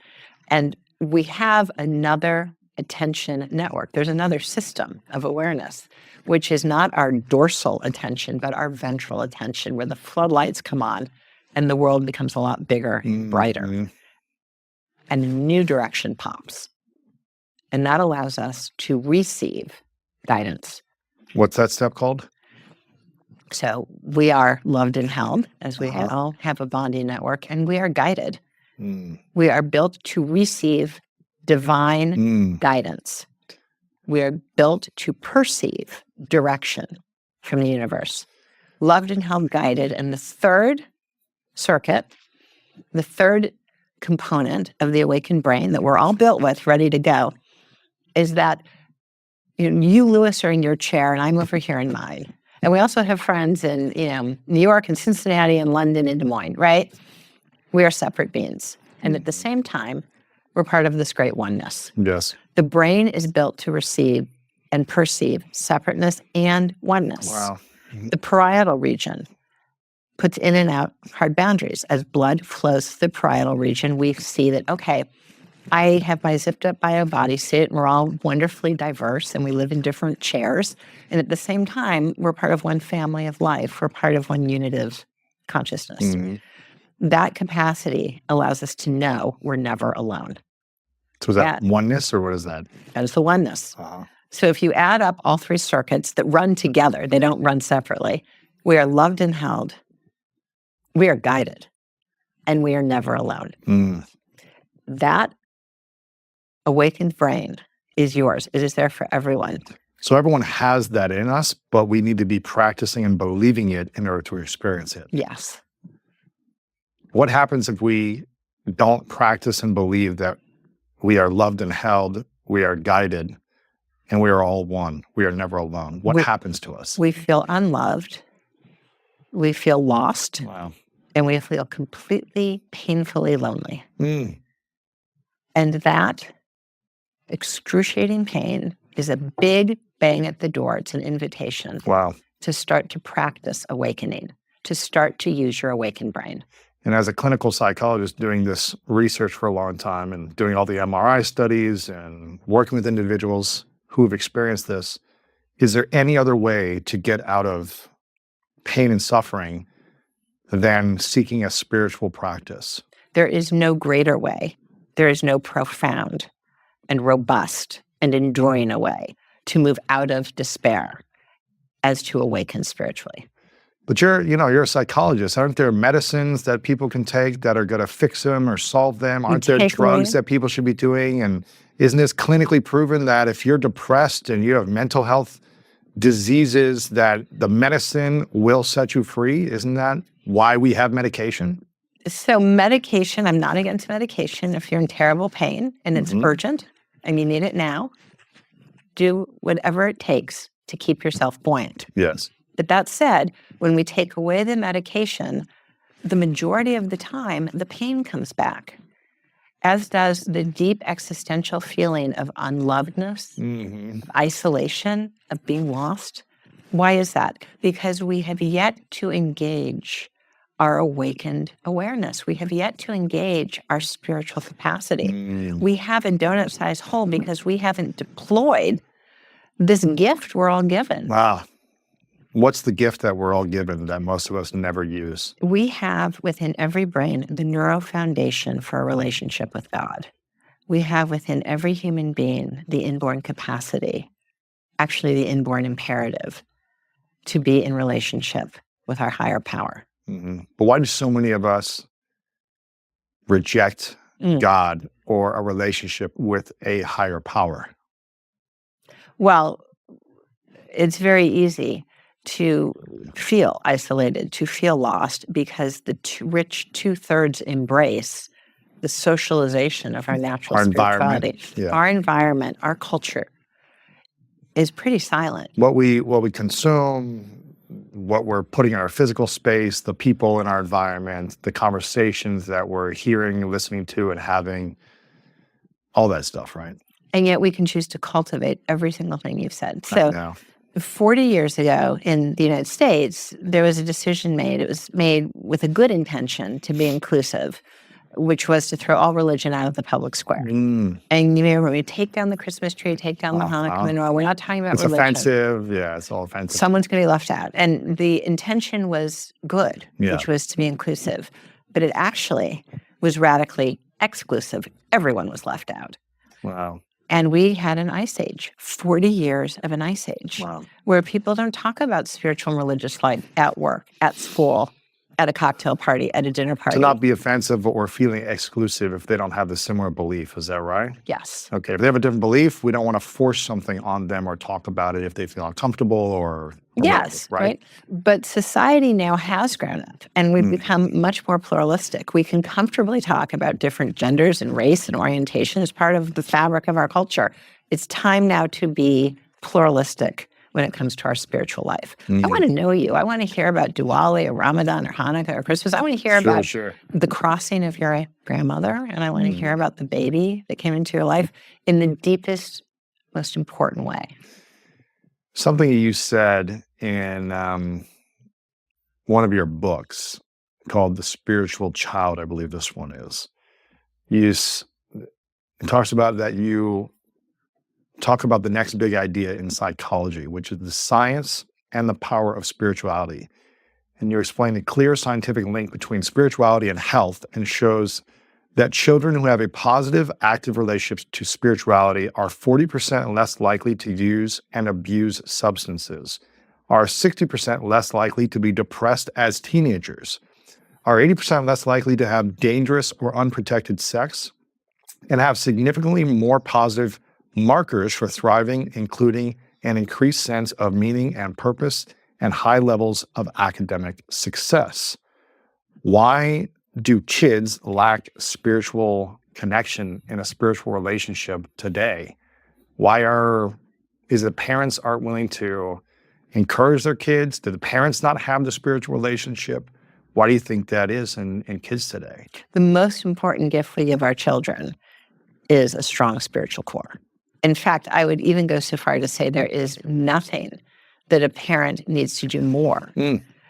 And we have another attention network. There's another system of awareness, which is not our dorsal attention, but our ventral attention, where the floodlights come on and the world becomes a lot bigger, brighter, and a new direction pops. And that allows us to receive guidance.
What's that step called?
So we are loved and held, as we all have a bonding network, and we are guided. We are built to receive divine guidance. We are built to perceive direction from the universe, loved and held, guided. And the third circuit, the third component of the awakened brain that we're all built with, ready to go, is that you, Lewis, are in your chair and I'm over here in mine. And we also have friends in, New York and Cincinnati and London and Des Moines, right? We are separate beings. And at the same time, we're part of this great oneness.
Yes.
The brain is built to receive and perceive separateness and oneness.
Wow.
The parietal region puts in and out hard boundaries. As blood flows through the parietal region, we see that, okay, I have my zipped up bio body suit, and we're all wonderfully diverse, and we live in different chairs. And at the same time, we're part of one family of life. We're part of one unit of consciousness. That capacity allows us to know we're never alone.
So is that oneness, or what is that?
That is the oneness. So if you add up all three circuits that run together, they don't run separately, we are loved and held, we are guided, and we are never alone. That awakened brain is yours. It is there for everyone.
So everyone has that in us, but we need to be practicing and believing it in order to experience it.
Yes.
What happens if we don't practice and believe that we are loved and held, we are guided, and we are all one? We are never alone. What happens to us?
We feel unloved. We feel lost.
Wow.
And we feel completely, painfully lonely. And that excruciating pain is a big bang at the door. It's an invitation to start to practice awakening, to start to use your awakened brain.
And as a clinical psychologist doing this research for a long time and doing all the MRI studies and working with individuals who have experienced this, is there any other way to get out of pain and suffering than seeking a spiritual practice?
There is no greater way. There is no profound and robust and enduring a way to move out of despair as to awaken spiritually.
But you're a psychologist. Aren't there medicines that people can take that are going to fix them or solve them? Aren't there drugs that people should be doing? And isn't this clinically proven that if you're depressed and you have mental health diseases, that the medicine will set you free? Isn't that why we have medication?
So medication, I'm not against medication. If you're in terrible pain and it's urgent and you need it now, do whatever it takes to keep yourself buoyant.
Yes.
But that said, when we take away the medication, the majority of the time, the pain comes back, as does the deep existential feeling of unlovedness, of isolation, of being lost. Why is that? Because we have yet to engage our awakened awareness. We have yet to engage our spiritual capacity. We have a donut-sized hole because we haven't deployed this gift we're all given.
Wow. What's the gift that we're all given that most of us never use?
We have within every brain the neuro foundation for a relationship with God. We have within every human being the inborn capacity, actually the inborn imperative, to be in relationship with our higher power.
But why do so many of us reject God or a relationship with a higher power?
Well, it's very easy to feel isolated, to feel lost, because the rich two-thirds embrace the socialization of our natural spirituality. Our environment, our culture is pretty silent.
What we consume, what we're putting in our physical space, the people in our environment, the conversations that we're hearing, listening to, and having, all that stuff, right?
And yet we can choose to cultivate every single thing you've said. So 40 years ago in the United States, there was a decision made. It was made with a good intention to be inclusive, which was to throw all religion out of the public square. And you may remember, take down the Christmas tree, take down the Hanukkah menorah. We're not talking about religion.
It's offensive. Yeah, it's all offensive.
Someone's going to be left out. And the intention was good, which was to be inclusive. But it actually was radically exclusive. Everyone was left out.
Wow.
And we had an ice age, 40 years of an ice age, where people don't talk about spiritual and religious life at work, at school, at a cocktail party, at a dinner party.
To not be offensive or feeling exclusive if they don't have the similar belief. Is that right?
Yes.
Okay. If they have a different belief, we don't want to force something on them or talk about it if they feel uncomfortable or
Yes,
whatever, right?
But society now has grown up, and we've become much more pluralistic. We can comfortably talk about different genders and race and orientation as part of the fabric of our culture. It's time now to be pluralistic when it comes to our spiritual life. I want to know you. I want to hear about Diwali or Ramadan or Hanukkah or Christmas. I want to hear about the crossing of your grandmother, and I want to hear about the baby that came into your life in the deepest, most important way.
Something you said in one of your books called The Spiritual Child, I believe this one is. It talks about that you talk about the next big idea in psychology, which is the science and the power of spirituality. And you explain the clear scientific link between spirituality and health, and shows that children who have a positive, active relationship to spirituality are 40% less likely to use and abuse substances, are 60% less likely to be depressed as teenagers, are 80% less likely to have dangerous or unprotected sex, and have significantly more positive markers for thriving, including an increased sense of meaning and purpose and high levels of academic success. Why do kids lack spiritual connection in a spiritual relationship today? Is it parents aren't willing to encourage their kids? Do the parents not have the spiritual relationship? Why do you think that is in kids today?
The most important gift we give our children is a strong spiritual core. In fact, I would even go so far to say there is nothing that a parent needs to do more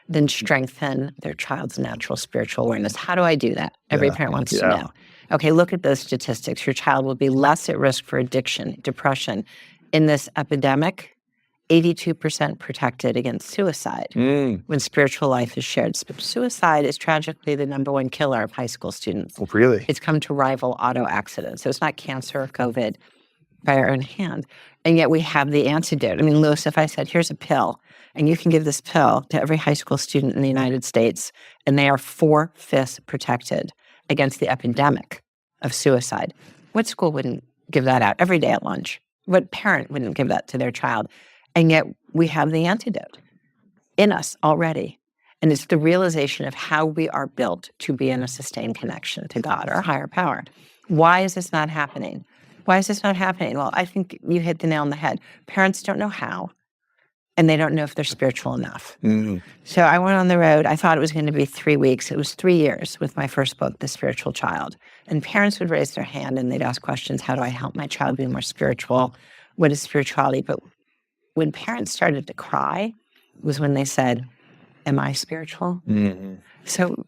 than strengthen their child's natural spiritual awareness. How do I do that? Every parent wants to know. Okay, look at those statistics. Your child will be less at risk for addiction, depression. In this epidemic, 82% protected against suicide when spiritual life is shared. Suicide is tragically the #1 killer of high school students.
Oh, really?
It's come to rival auto accidents. So it's not cancer or COVID by our own hand. And yet we have the antidote. I mean, Lewis, if I said, here's a pill, and you can give this pill to every high school student in the United States, and they are 4/5 protected against the epidemic of suicide, what school wouldn't give that out every day at lunch? What parent wouldn't give that to their child? And yet we have the antidote in us already. And it's the realization of how we are built to be in a sustained connection to God, our higher power. Why is this not happening? Why is this not happening? Well, I think you hit the nail on the head. Parents don't know how, and they don't know if they're spiritual enough. So I went on the road. I thought it was going to be 3 weeks. It was 3 years with my first book, The Spiritual Child. And parents would raise their hand and they'd ask questions. How do I help my child be more spiritual? What is spirituality? But when parents started to cry was when they said, am I spiritual? So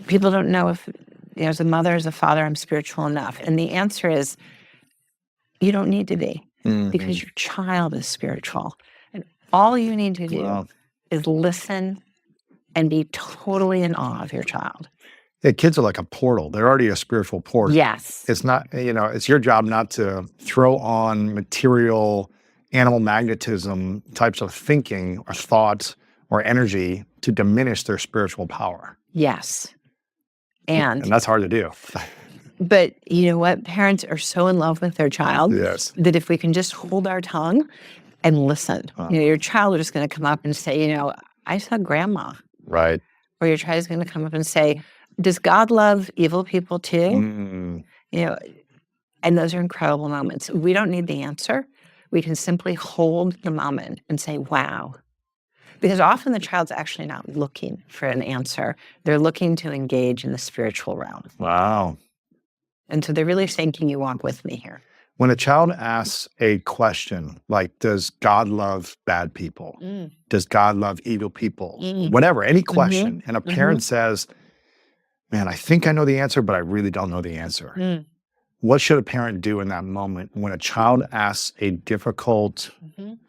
people don't know if, as a mother, as a father, I'm spiritual enough. And the answer is, you don't need to be, because your child is spiritual. And all you need to do is listen and be totally in awe of your child.
Yeah, kids are like a portal. They're already a spiritual portal.
Yes.
It's not, it's your job not to throw on material, animal magnetism types of thinking or thoughts or energy to diminish their spiritual power.
Yes.
And that's hard to do.
But you know what? Parents are so in love with their child that if we can just hold our tongue and listen, your child is just going to come up and say, I saw grandma.
Right.
Or your child is going to come up and say, does God love evil people too? And those are incredible moments. We don't need the answer. We can simply hold the moment and say, wow. Because often the child's actually not looking for an answer. They're looking to engage in the spiritual realm.
Wow.
And so they're really saying, can you walk with me here?
When a child asks a question like, does God love bad people? Does God love evil people? Whatever, any question. And a parent says, man, I think I know the answer, but I really don't know the answer. What should a parent do in that moment when a child asks a difficult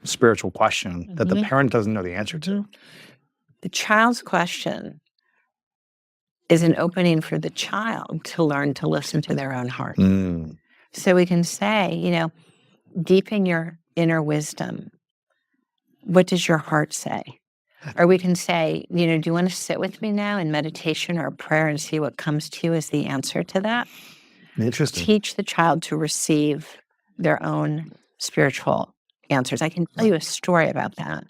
spiritual question that the parent doesn't know the answer to?
The child's question is an opening for the child to learn to listen to their own heart. So we can say, deep in your inner wisdom, what does your heart say? Or we can say, do you want to sit with me now in meditation or prayer and see what comes to you as the answer to that?
Interesting.
Teach the child to receive their own spiritual answers. I can tell you a story about that.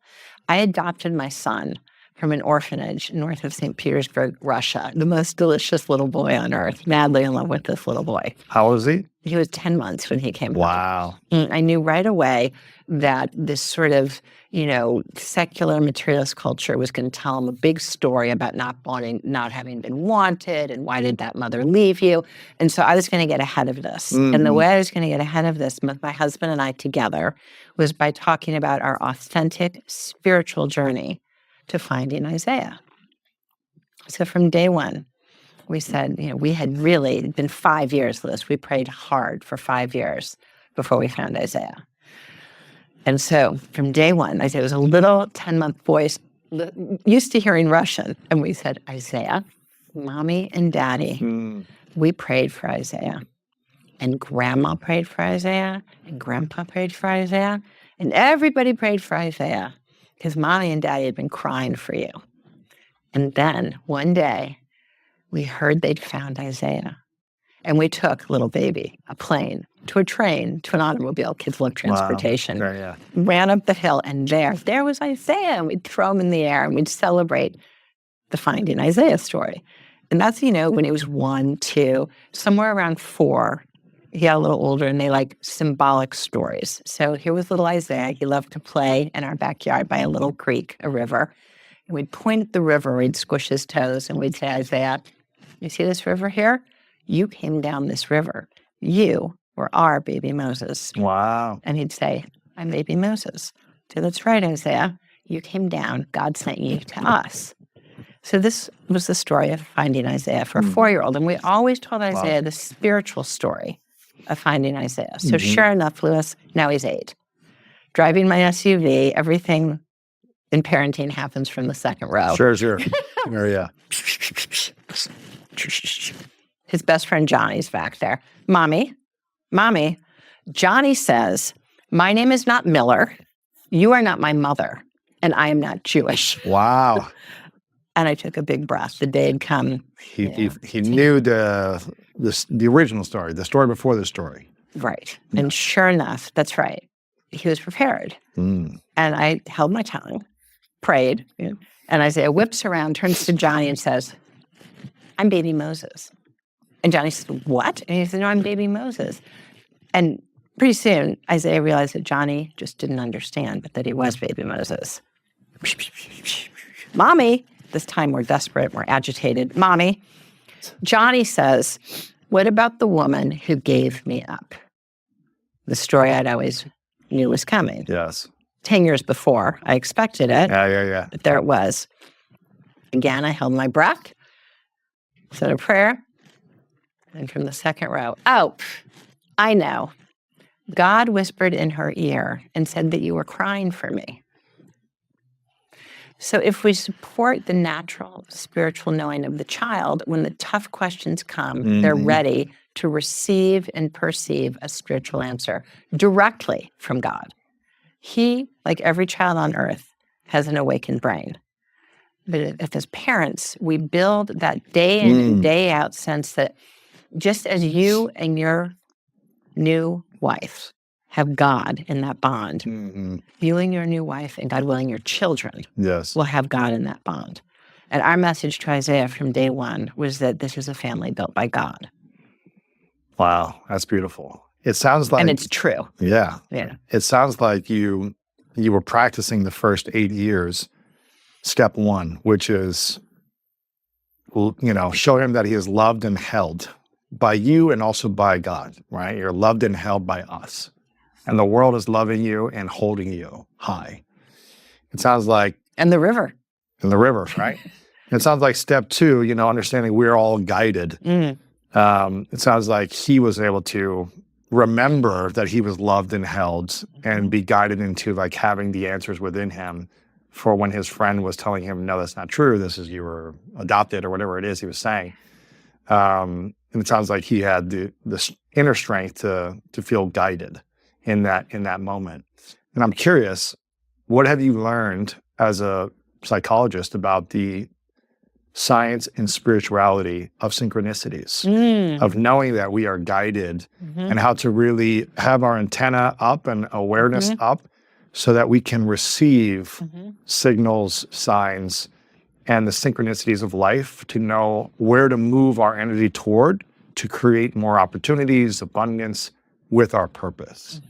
I adopted my son from an orphanage north of St. Petersburg, Russia. The most delicious little boy on earth. Madly in love with this little boy.
How old was he?
He was 10 months when he came home.
Wow.
I knew right away that this sort of, secular materialist culture was going to tell him a big story about not having been wanted, and why did that mother leave you? And so I was going to get ahead of this. And the way I was going to get ahead of this with my husband and I together was by talking about our authentic spiritual journey to finding Isaiah. So from day one, we said, we had really been 5 years, Liz. We prayed hard for 5 years before we found Isaiah. And so from day one, Isaiah was a little 10-month boy, used to hearing Russian. And we said, Isaiah, Mommy and Daddy, we prayed for Isaiah. And Grandma prayed for Isaiah. And Grandpa prayed for Isaiah. And everybody prayed for Isaiah because Mommy and Daddy had been crying for you. And then one day, we heard they'd found Isaiah. And we took little baby, a plane, to a train, to an automobile, kids love transportation.
Wow. Yeah.
Ran up the hill, and there was Isaiah. And we'd throw him in the air, and we'd celebrate the Finding Isaiah story. And that's, when he was 1, 2, somewhere around 4, he got a little older, and they like symbolic stories. So here was little Isaiah. He loved to play in our backyard by a little creek, a river. And we'd point at the river, we'd squish his toes, and we'd say, Isaiah, you see this river here? You came down this river. You were our baby Moses.
Wow.
And he'd say, I'm baby Moses. So that's right, Isaiah. You came down. God sent you to us. So this was the story of finding Isaiah for a 4-year-old. And we always told Isaiah the spiritual story of finding Isaiah. So sure enough, Lewis, now he's 8. Driving my SUV, everything in parenting happens from the second row.
Sure. Yeah.
His best friend Johnny's back there. Mommy, Johnny says, my name is not Miller. You are not my mother. And I am not Jewish.
Wow.
And I took a big breath. The day had come.
He knew the original story, the story before the story.
Right. Yeah. And sure enough, that's right. He was prepared. And I held my tongue, prayed, and Isaiah whips around, turns to Johnny and says, I'm baby Moses. And Johnny said, what? And he said, no, I'm baby Moses. And pretty soon, Isaiah realized that Johnny just didn't understand, but that he was baby Moses. Mommy, this time we're desperate, we're agitated. Mommy, Johnny says, what about the woman who gave me up? The story I'd always knew was coming.
Yes.
10 years before, I expected it.
Yeah.
But there it was. Again, I held my breath, said a prayer, and from the second row, I know. God whispered in her ear and said that you were crying for me. So if we support the natural spiritual knowing of the child, when the tough questions come, they're ready to receive and perceive a spiritual answer directly from God. He, like every child on earth, has an awakened brain. But if as parents, we build that day in and day out sense that just as you and your new wife have God in that bond, you and your new wife and God willing your children will have God in that bond. And our message to Isaiah from day one was that this is a family built by God.
Wow, that's beautiful. It sounds like...
And it's true.
Yeah.
Yeah.
It sounds like you were practicing the first 8 years, step 1, which is, show him that he is loved and held by you and also by God, right? You're loved and held by us. And the world is loving you and holding you high. It sounds like...
And the river.
And the river, right? It sounds like step 2, understanding we're all guided. It sounds like he was able to remember that he was loved and held and be guided into like having the answers within him for when his friend was telling him, no, that's not true. This is, you were adopted or whatever it is he was saying. And it sounds like he had this inner strength to feel guided in that moment. And I'm curious, what have you learned as a psychologist about the science and spirituality of synchronicities, of knowing that we are guided and how to really have our antenna up and awareness up so that we can receive signals, signs, and the synchronicities of life to know where to move our energy toward to create more opportunities, abundance with our purpose.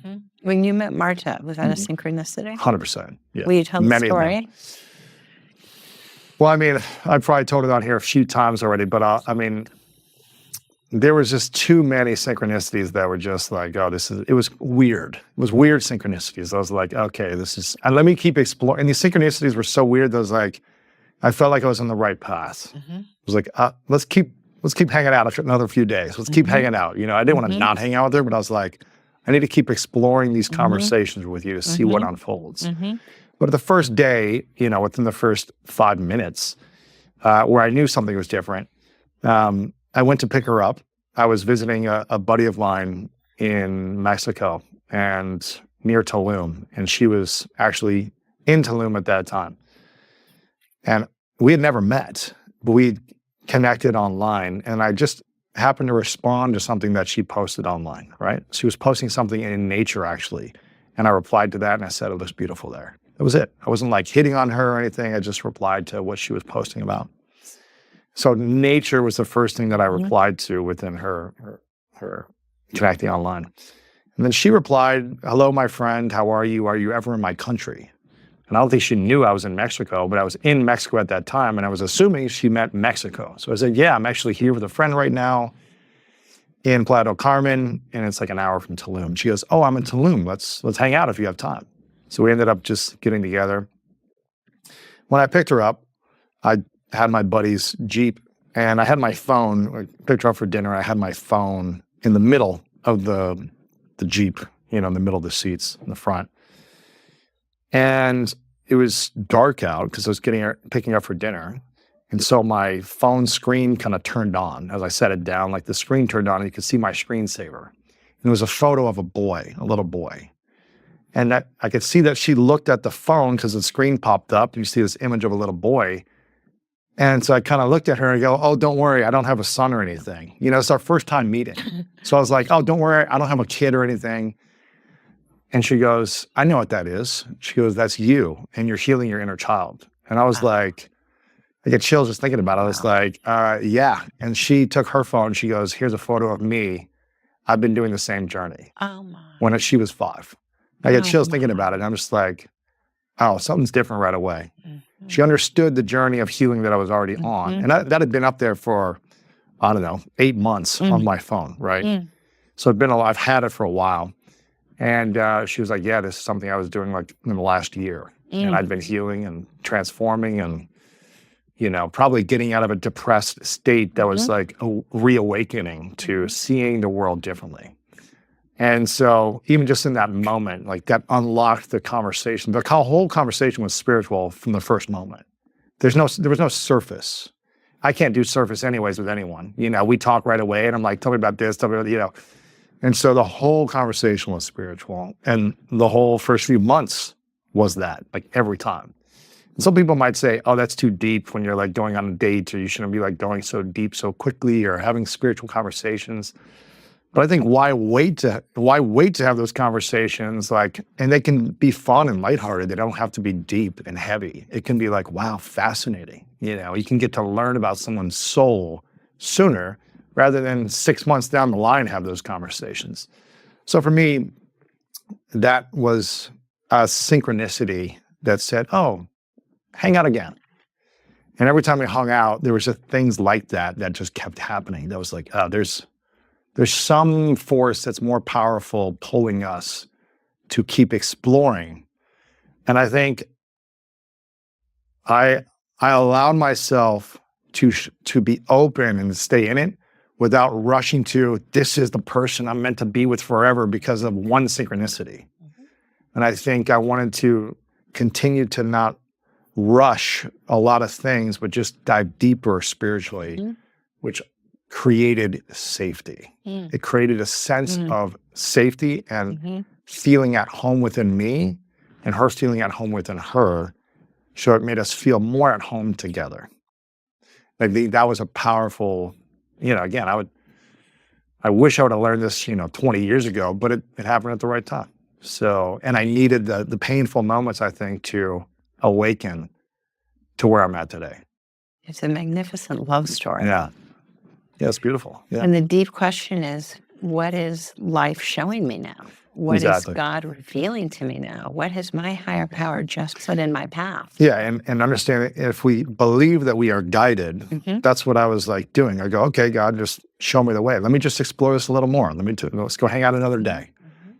When you met Marta, was that a synchronicity?
100%. Yeah.
Will you tell the story?
Well, I mean, I've probably told it on here a few times already, but I mean, there was just too many synchronicities that were just like, it was weird. It was weird synchronicities. I was like, okay, and let me keep exploring. And these synchronicities were so weird that I was like, I felt like I was on the right path. I was like, let's keep hanging out for another few days. Let's keep hanging out. You know, I didn't want to not hang out with her, but I was like, I need to keep exploring these conversations with you to see what unfolds. But the first day, you know, within the first 5 minutes, where I knew something was different, I went to pick her up. I was visiting a buddy of mine in Mexico and near Tulum, and she was actually in Tulum at that time. And we had never met, but we connected online, and I just happened to respond to something that she posted online, right? She was posting something in nature, actually, and I replied to that, and I said, it looks beautiful there. That was it. I wasn't like hitting on her or anything. I just replied to what she was posting about. So nature was the first thing that I replied to within her connecting online. And then she replied, hello, my friend, how are you? Are you ever in my country? And I don't think she knew I was in Mexico, but I was in Mexico at that time, and I was assuming she meant Mexico. So I said, yeah, I'm actually here with a friend right now in Playa del Carmen, and it's like an hour from Tulum. She goes, oh, I'm in Tulum. Let's hang out if you have time. So we ended up just getting together. When I picked her up, I had my buddy's Jeep, and I had my phone. I picked her up for dinner. I had my phone in the middle of the Jeep, you know, in the middle of the seats in the front. And it was dark out because I was picking up for dinner. And so my phone screen kind of turned on as I set it down, like the screen turned on and you could see my screensaver. And it was a photo of a little boy. And I could see that she looked at the phone because the screen popped up and you see this image of a little boy. And so I kind of looked at her and go, oh, don't worry, I don't have a son or anything. You know, it's our first time meeting. So I was like, oh, don't worry, I don't have a kid or anything. And she goes, I know what that is. She goes, that's you, and you're healing your inner child. And I was like, I get chills just thinking about it. I was like, yeah. And she took her phone. She goes, here's a photo of me. I've been doing the same journey.
Oh, my.
When she was 5. I get chills thinking about it. And I'm just like, oh, something's different right away. She understood the journey of healing that I was already on. And that had been up there for, I don't know, 8 months on my phone, right? So I've had it for a while. And she was like, yeah, this is something I was doing like in the last year. And I'd been healing and transforming and, you know, probably getting out of a depressed state that was like a reawakening to seeing the world differently. And so even just in that moment, like that unlocked the conversation. The whole conversation was spiritual from the first moment. There was no surface. I can't do surface anyways with anyone. You know, we talk right away and I'm like, tell me about this, tell me about, you know. And so the whole conversation was spiritual. And the whole first few months was that, like every time. And some people might say, oh, that's too deep when you're like going on a date, or you shouldn't be like going so deep so quickly or having spiritual conversations. But I think why wait to have those conversations, like, and they can be fun and lighthearted. They don't have to be deep and heavy. It can be like, wow, fascinating. You know, you can get to learn about someone's soul sooner rather than 6 months down the line have those conversations. So for me, that was a synchronicity that said, oh, hang out again. And every time we hung out, there was just things like that just kept happening. That was like, oh, there's some force that's more powerful pulling us to keep exploring. And I think I allowed myself to be open and stay in it without rushing to, this is the person I'm meant to be with forever because of one synchronicity. And I think I wanted to continue to not rush a lot of things, but just dive deeper spiritually, which created safety. It created a sense of safety and feeling at home within me and her feeling at home within her. So it made us feel more at home together. Like that was a powerful, again, I wish I would have learned this, 20 years ago, but it happened at the right time. So, and I needed the painful moments, I think, to awaken to where I'm at today.
It's a magnificent love story.
Yeah. Yeah, it's beautiful. Yeah.
And the deep question is, what is life showing me now? What
Exactly.
is God revealing to me now? What has my higher power just put in my path?
Yeah, and understand if we believe that we are guided, that's what I was like doing. I go, okay, God, just show me the way. Let me just explore this a little more. Let's go hang out another day.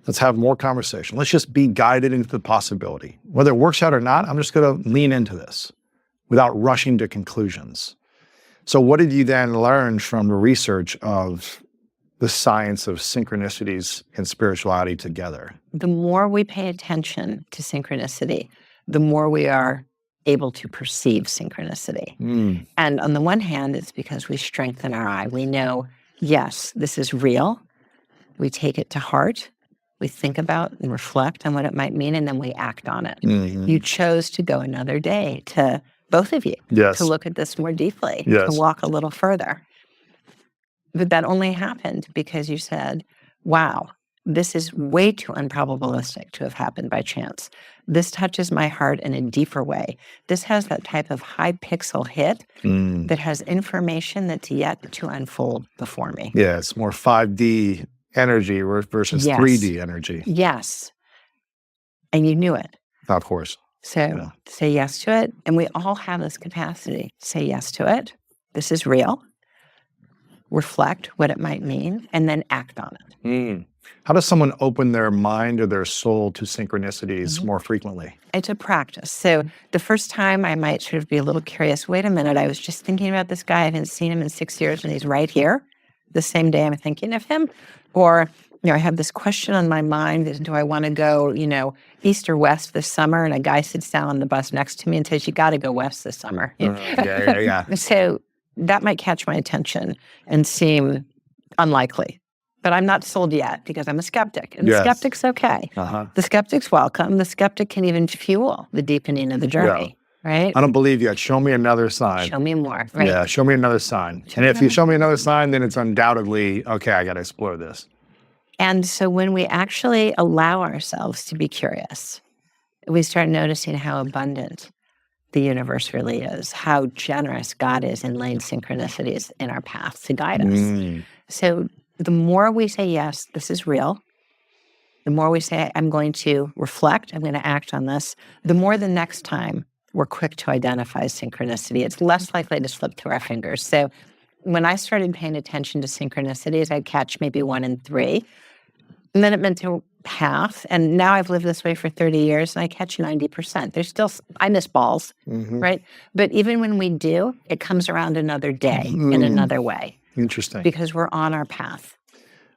Let's have more conversation. Let's just be guided into the possibility. Whether it works out or not, I'm just going to lean into this without rushing to conclusions. So what did you then learn from the research of the science of synchronicities and spirituality together?
The more we pay attention to synchronicity, the more we are able to perceive synchronicity. And on the one hand, it's because we strengthen our eye. We know, yes, this is real. We take it to heart. We think about and reflect on what it might mean, and then we act on it. You chose to go another day, to both of you, to look at this more deeply, to walk a little further. But that only happened because you said, wow, this is way too unprobabilistic to have happened by chance. This touches my heart in a deeper way. This has that type of high pixel hit that has information that's yet to unfold before me.
Yeah, it's more 5D energy versus 3D energy.
Yes. And you knew it.
Of course.
So say yes to it. And we all have this capacity. Say yes to it. This is real. Reflect what it might mean, and then act on it.
How does someone open their mind or their soul to synchronicities more frequently?
It's a practice. So the first time I might sort of be a little curious, wait a minute, I was just thinking about this guy, I haven't seen him in 6 years, and he's right here. The same day I'm thinking of him. Or, I have this question on my mind, do I want to go, east or west this summer? And a guy sits down on the bus next to me and says, you got to go west this summer. So that might catch my attention and seem unlikely. But I'm not sold yet because I'm a skeptic. And the skeptic's okay. The skeptic's welcome. The skeptic can even fuel the deepening of the journey, right?
I don't believe yet. Show me another sign.
Show me more, right?
Yeah, show me another sign. And if you show me another sign, then it's undoubtedly, okay, I got to explore this.
And so when we actually allow ourselves to be curious, we start noticing how abundant the universe really is, how generous God is in laying synchronicities in our path to guide us. So the more we say, yes, this is real, the more we say, I'm going to reflect, I'm going to act on this, the more the next time we're quick to identify synchronicity. It's less likely to slip through our fingers. So when I started paying attention to synchronicities, I'd catch maybe 1 in 3. And then it meant to half. And now I've lived this way for 30 years and I catch 90%. There's still, I miss balls, right? But even when we do, it comes around another day in another way.
Interesting.
Because we're on our path.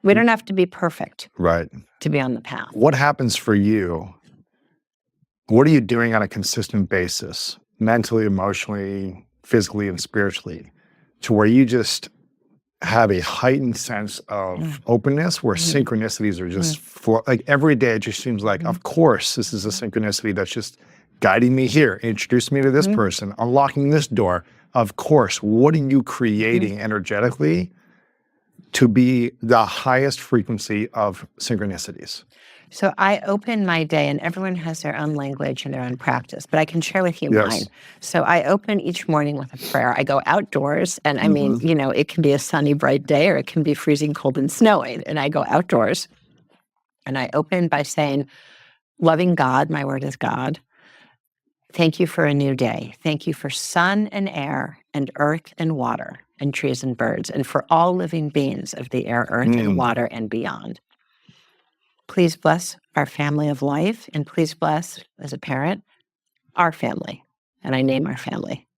We don't have to be perfect to be on the path.
What happens for you? What are you doing on a consistent basis, mentally, emotionally, physically, and spiritually, to where you just have a heightened sense of openness where synchronicities are just for, like every day it just seems like, of course, this is a synchronicity that's just guiding me here, introducing me to this person, unlocking this door. Of course, what are you creating energetically to be the highest frequency of synchronicities?
So I open my day, and everyone has their own language and their own practice, but I can share with you mine. So I open each morning with a prayer. I go outdoors, and I mean, it can be a sunny, bright day, or it can be freezing cold and snowing, and I go outdoors, and I open by saying, loving God, my word is God, thank you for a new day. Thank you for sun and air and earth and water and trees and birds, and for all living beings of the air, earth, and water and beyond. Please bless our family of life, and please bless, as a parent, our family. And I name our family.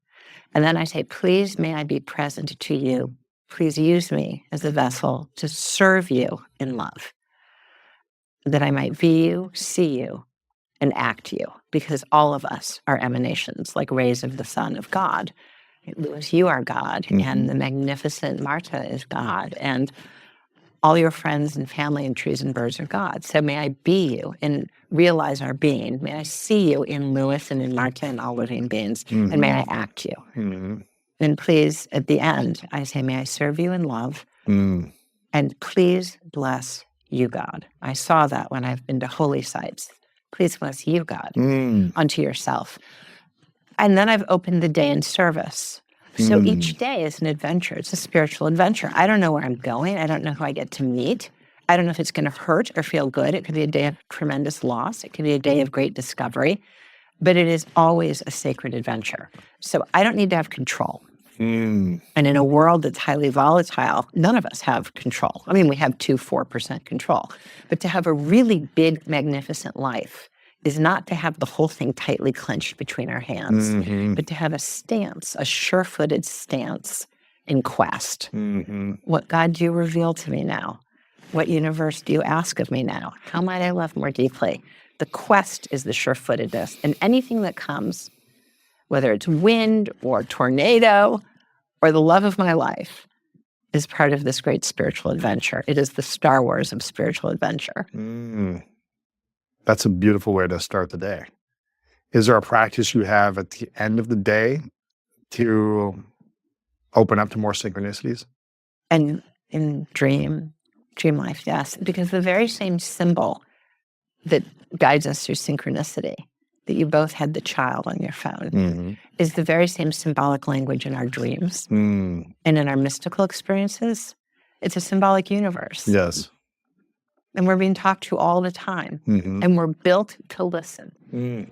And then I say, please may I be present to you. Please use me as a vessel to serve you in love, that I might be you, see you, and act you, because all of us are emanations, like rays of the sun of God. Louis, you are God, and the magnificent Marta is God, and all your friends and family and trees and birds are God. So may I be you and realize our being. May I see you in Lewis and in Marta and all living beings. And may I act you. And please, at the end, I say, may I serve you in love. And please bless you, God. I saw that when I've been to holy sites. Please bless you, God, unto yourself. And then I've opened the day in service. So each day is an adventure. It's a spiritual adventure. I don't know where I'm going. I don't know who I get to meet. I don't know if it's going to hurt or feel good. It could be a day of tremendous loss. It could be a day of great discovery. But it is always a sacred adventure. So I don't need to have control. And in a world that's highly volatile, none of us have control. I mean, we have 4% control. But to have a really big, magnificent life is not to have the whole thing tightly clenched between our hands, but to have a stance, a sure-footed stance in quest. What God do you reveal to me now? What universe do you ask of me now? How might I love more deeply? The quest is the sure-footedness. And anything that comes, whether it's wind or tornado or the love of my life, is part of this great spiritual adventure. It is the Star Wars of spiritual adventure.
That's a beautiful way to start the day. Is there a practice you have at the end of the day to open up to more synchronicities?
And in dream life, yes. Because the very same symbol that guides us through synchronicity, that you both had the child on your phone, is the very same symbolic language in our dreams. And in our mystical experiences, it's a symbolic universe.
Yes.
And we're being talked to all the time. And we're built to listen.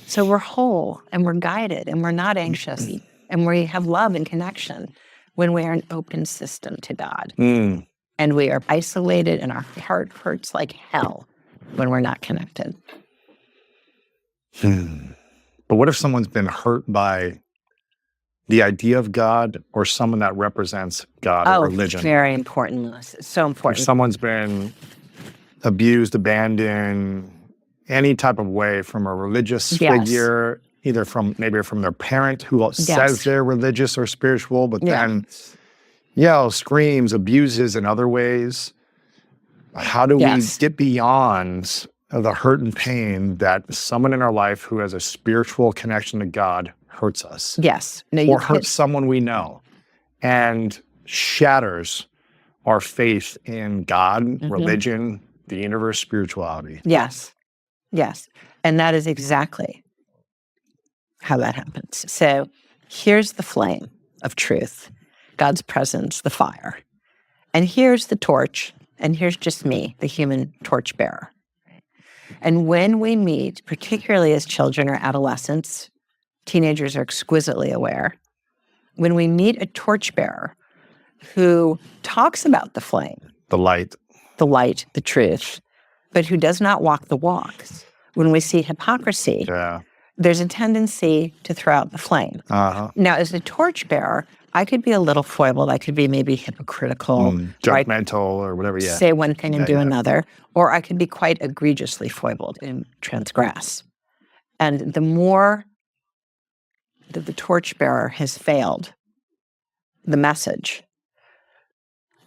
So we're whole and we're guided and we're not anxious. And we have love and connection when we are an open system to God. And we are isolated and our heart hurts like hell when we're not connected.
But what if someone's been hurt by the idea of God or someone that represents God or religion?
Oh, very important, Lewis. It's so important.
If someone's been abused, abandoned, any type of way from a religious figure, either from maybe from their parent who says they're religious or spiritual, but then yells, screams, abuses in other ways. How do we get beyond the hurt and pain that someone in our life who has a spiritual connection to God hurts us?
Yes. No,
or hurts someone we know and shatters our faith in God, religion, the universe, spirituality.
Yes. Yes. And that is exactly how that happens. So here's the flame of truth, God's presence, the fire. And here's the torch, and here's just me, the human torchbearer. And when we meet, particularly as children or adolescents, teenagers are exquisitely aware, when we meet a torchbearer who talks about the flame,
the light,
the truth, but who does not walk the walks, when we see hypocrisy, there's a tendency to throw out the flame. Now, as a torchbearer, I could be a little foibled. I could be maybe hypocritical.
Judgmental or whatever,
say one thing and do another. Or I could be quite egregiously foibled and transgress. And the more that the torchbearer has failed the message,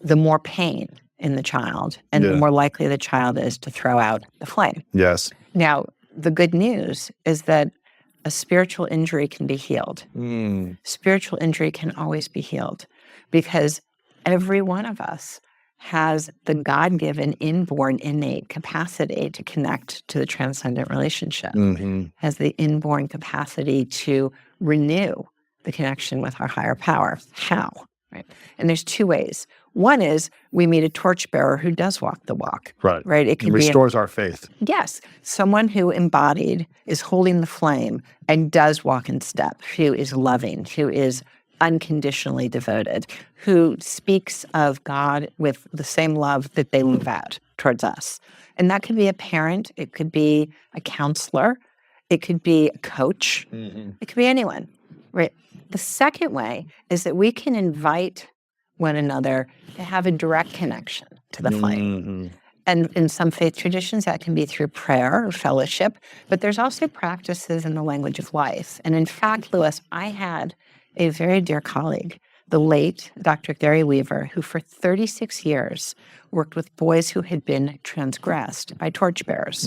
the more pain in the child, and the more likely the child is to throw out the flame.
Yes.
Now, the good news is that a spiritual injury can be healed. Spiritual injury can always be healed because every one of us has the God-given, inborn, innate capacity to connect to the transcendent relationship, has the inborn capacity to renew the connection with our higher power. How? Right? And there's two ways. One is we meet a torchbearer who does walk the walk. Right. It
restores our faith.
Yes. Someone who embodied is holding the flame and does walk in step, who is loving, who is unconditionally devoted, who speaks of God with the same love that they live out towards us. And that could be a parent. It could be a counselor. It could be a coach. It could be anyone. Right. The second way is that we can invite one another to have a direct connection to the flame. And in some faith traditions, that can be through prayer or fellowship, but there's also practices in the language of life. And in fact, Lewis, I had a very dear colleague the late Dr. Gary Weaver, who for 36 years worked with boys who had been transgressed by torchbearers.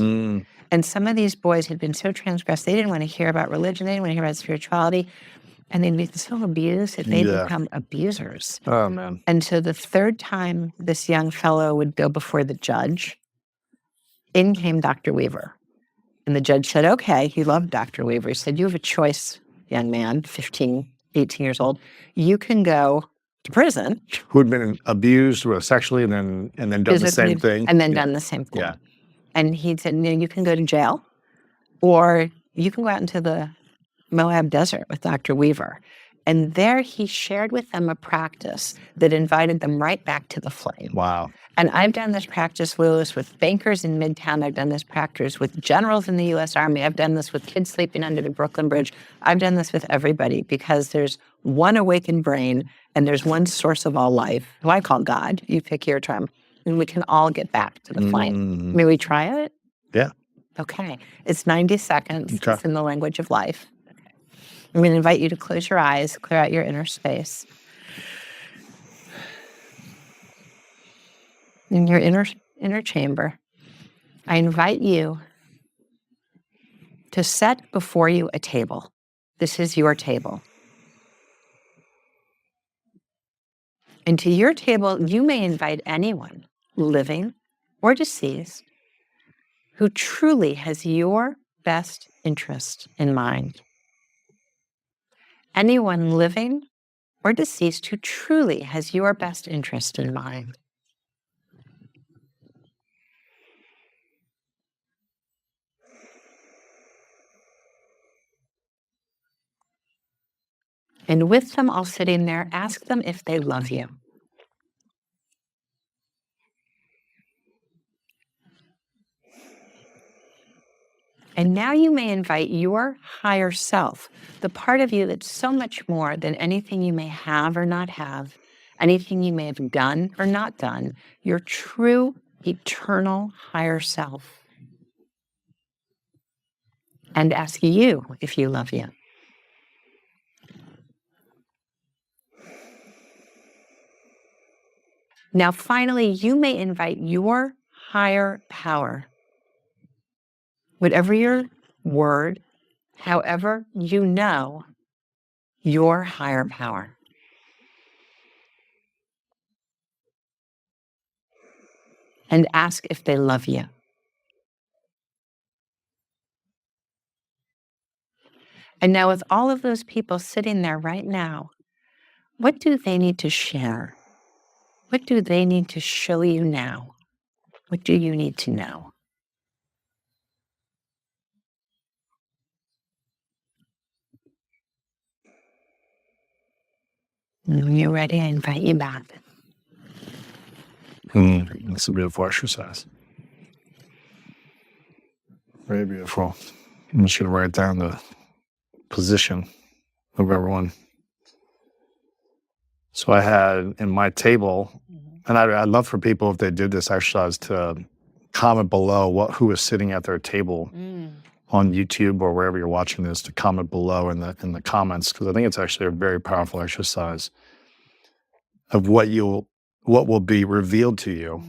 And some of these boys had been so transgressed, they didn't want to hear about religion, they didn't want to hear about spirituality, and they'd be so abused that they'd become abusers.
Oh, man.
And so the third time this young fellow would go before the judge, in came Dr. Weaver. And the judge said, okay, he loved Dr. Weaver. He said, you have a choice, young man, 15, 18 years old. You can go to prison.
Who had been abused sexually and then done the same thing.
And then done the same thing.
Yeah.
And he said, no, you can go to jail, or you can go out into the Moab desert with Dr. Weaver. And there he shared with them a practice that invited them right back to the flame.
Wow.
And I've done this practice, Lewis, with bankers in Midtown. I've done this practice with generals in the U.S. Army. I've done this with kids sleeping under the Brooklyn Bridge. I've done this with everybody because there's one awakened brain and there's one source of all life, who I call God. You pick your term. And we can all get back to the flame. May we try it?
Yeah.
Okay. It's 90 seconds.
Okay.
It's in the language of life. Okay. I'm going to invite you to close your eyes, clear out your inner space. In your inner chamber, I invite you to set before you a table. This is your table. And to your table, you may invite anyone, living or deceased, who truly has your best interest in mind. Anyone living or deceased who truly has your best interest in mind. And with them all sitting there, ask them if they love you. And now you may invite your higher self, the part of you that's so much more than anything you may have or not have, anything you may have done or not done, your true, eternal higher self. And ask you if you love you. Now, finally, you may invite your higher power. Whatever your word, however you know your higher power. And ask if they love you. And now with all of those people sitting there right now, what do they need to share? What do they need to show you now? What do you need to know? And when you're ready, I invite you back.
That's a beautiful exercise. Very beautiful. I'm just going to write down the position of everyone. So I had in my table, and I'd love for people, if they did this exercise, to comment below who is sitting at their table on YouTube or wherever you're watching this, to comment below in the comments, because I think it's actually a very powerful exercise of what will be revealed to you.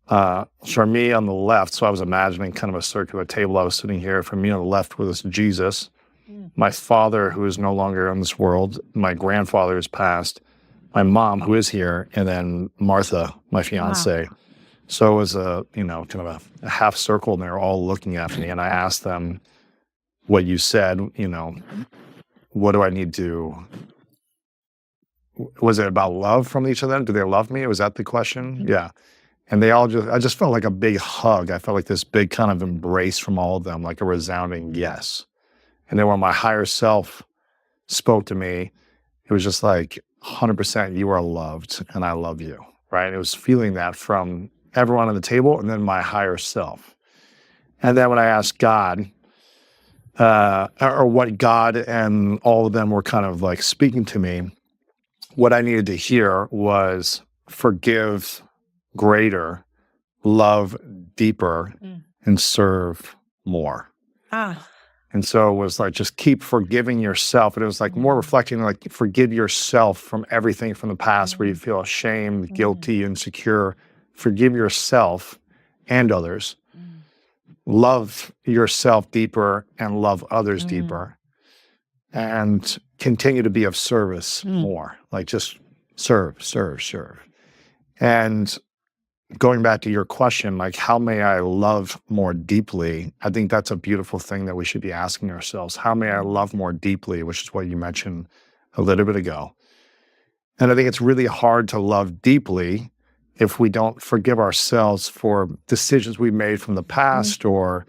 For me on the left, so I was imagining kind of a circular table. I was sitting here. For me on the left was Jesus, my father who is no longer in this world, my grandfather has passed, my mom who is here, and then Martha, my fiance. Wow. So it was kind of a half circle, and they were all looking at me, and I asked them what you said, what do I need to, was it about love from each of them? Do they love me? Was that the question? Mm-hmm. Yeah. And they all I just felt like a big hug. I felt like this big kind of embrace from all of them, like a resounding yes. And then when my higher self spoke to me, it was just like 100% you are loved and I love you, right? It was feeling that from everyone on the table and then my higher self. And then when I asked God, or what God and all of them were kind of like speaking to me, what I needed to hear was forgive greater, love deeper, and serve more. And so it was like, just keep forgiving yourself. And it was like more reflecting, like forgive yourself from everything from the past where you feel ashamed, guilty, insecure. Forgive yourself and others. Love yourself deeper and love others deeper. And continue to be of service more. Like just serve. And going back to your question, like, how may I love more deeply? I think that's a beautiful thing that we should be asking ourselves. How may I love more deeply, which is what you mentioned a little bit ago. And I think it's really hard to love deeply if we don't forgive ourselves for decisions we made from the past, or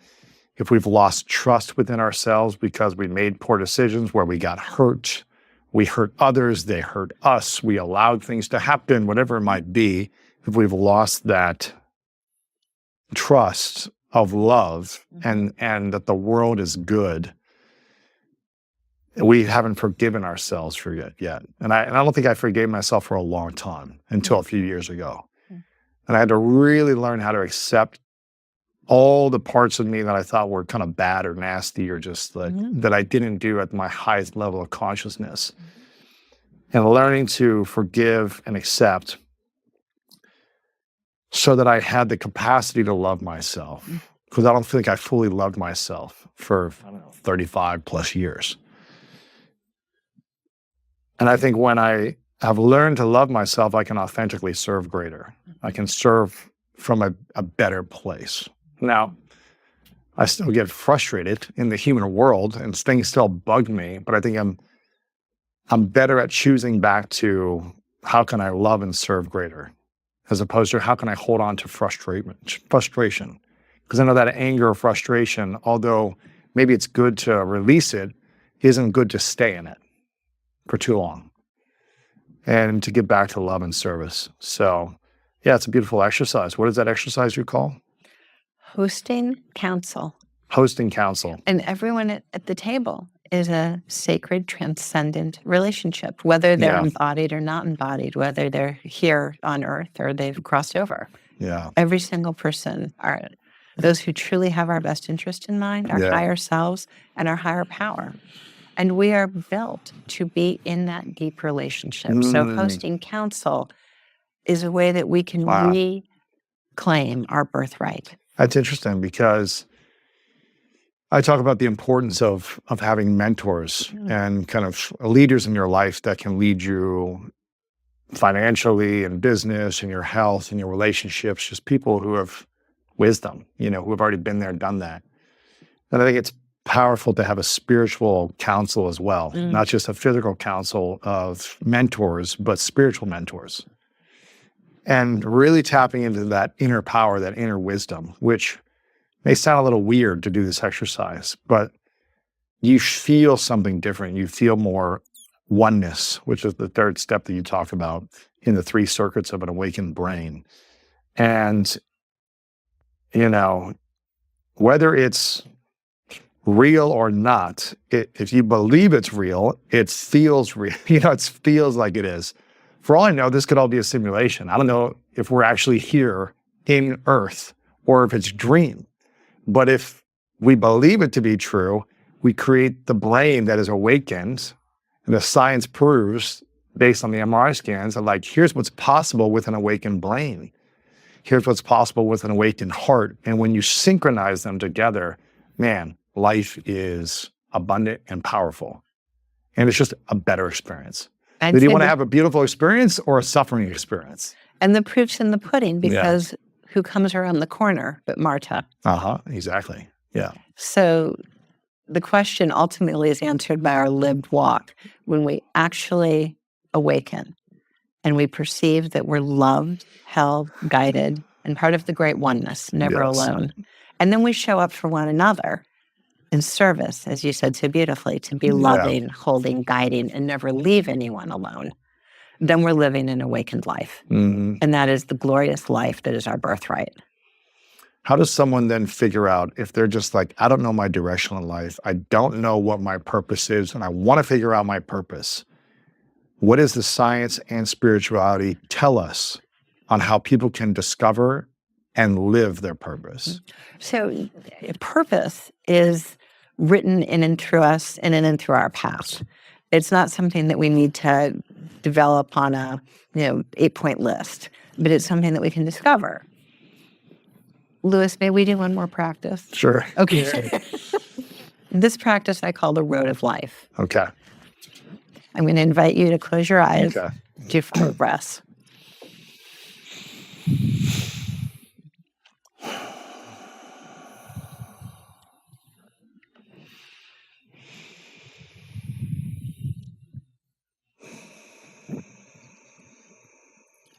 if we've lost trust within ourselves because we made poor decisions where we got hurt, we hurt others, they hurt us, we allowed things to happen, whatever it might be. If we've lost that trust of love and that the world is good, we haven't forgiven ourselves for it yet. And I don't think I forgave myself for a long time until a few years ago. And I had to really learn how to accept all the parts of me that I thought were kind of bad or nasty or just like that I didn't do at my highest level of consciousness. And learning to forgive and accept so that I had the capacity to love myself. Because I don't think I fully loved myself for, 35 plus years. And I think when I have learned to love myself, I can authentically serve greater. I can serve from a better place. Now, I still get frustrated in the human world and things still bug me, but I think I'm better at choosing back to how can I love and serve greater, as opposed to how can I hold on to frustration. Because I know that anger or frustration, although maybe it's good to release it, isn't good to stay in it for too long. And to get back to love and service. So yeah, it's a beautiful exercise. What is that exercise you call?
Hosting council.
Hosting council.
And everyone at the table is a sacred, transcendent relationship, whether they're embodied or not embodied, whether they're here on earth or they've crossed over.
Yeah.
Every single person are those who truly have our best interest in mind, our higher selves, and our higher power. And we are built to be in that deep relationship. So hosting council is a way that we can reclaim our birthright.
That's interesting because I talk about the importance of having mentors and kind of leaders in your life that can lead you financially and business and your health and your relationships, just people who have wisdom, who have already been there, done that. And I think it's powerful to have a spiritual counsel as well, not just a physical counsel of mentors, but spiritual mentors. And really tapping into that inner power, that inner wisdom, which may sound a little weird to do this exercise, but you feel something different. You feel more oneness, which is the third step that you talk about in the 3 circuits of an awakened brain. And, whether it's real or not, if you believe it's real, it feels real. It feels like it is. For all I know, this could all be a simulation. I don't know if we're actually here in Earth or if it's dream. But if we believe it to be true, we create the brain that is awakened, and the science proves, based on the MRI scans, that here's what's possible with an awakened brain. Here's what's possible with an awakened heart. And when you synchronize them together, man, life is abundant and powerful. And it's just a better experience. Do you want to have a beautiful experience or a suffering experience?
And the proof's in the pudding, because who comes around the corner but Marta?
Exactly. Yeah.
So the question ultimately is answered by our lived walk. When we actually awaken and we perceive that we're loved, held, guided, and part of the great oneness, never alone. And then we show up for one another in service, as you said so beautifully, to be loving, holding, guiding, and never leave anyone alone. Then we're living an awakened life. And that is the glorious life that is our birthright.
How does someone then figure out if they're just like, I don't know my direction in life, I don't know what my purpose is, and I want to figure out my purpose? What does the science and spirituality tell us on how people can discover and live their purpose?
So purpose is written in and through us and in and through our past. It's not something that we need to develop on a 8-point list, but it's something that we can discover. Louis, may we do one more practice?
Sure.
Okay. This practice I call the road of life.
Okay.
I'm going to invite you to close your eyes.
Okay.
Do 5 breaths.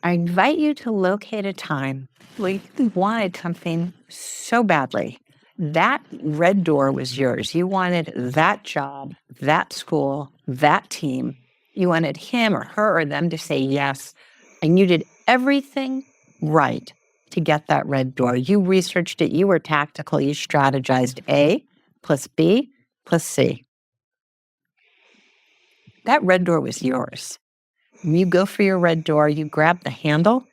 I invite you to locate a time where you wanted something so badly. That red door was yours. You wanted that job, that school, that team. You wanted him or her or them to say yes. And you did everything right to get that red door. You researched it. You were tactical. You strategized A plus B plus C. That red door was yours. You go for your red door, you grab the handle,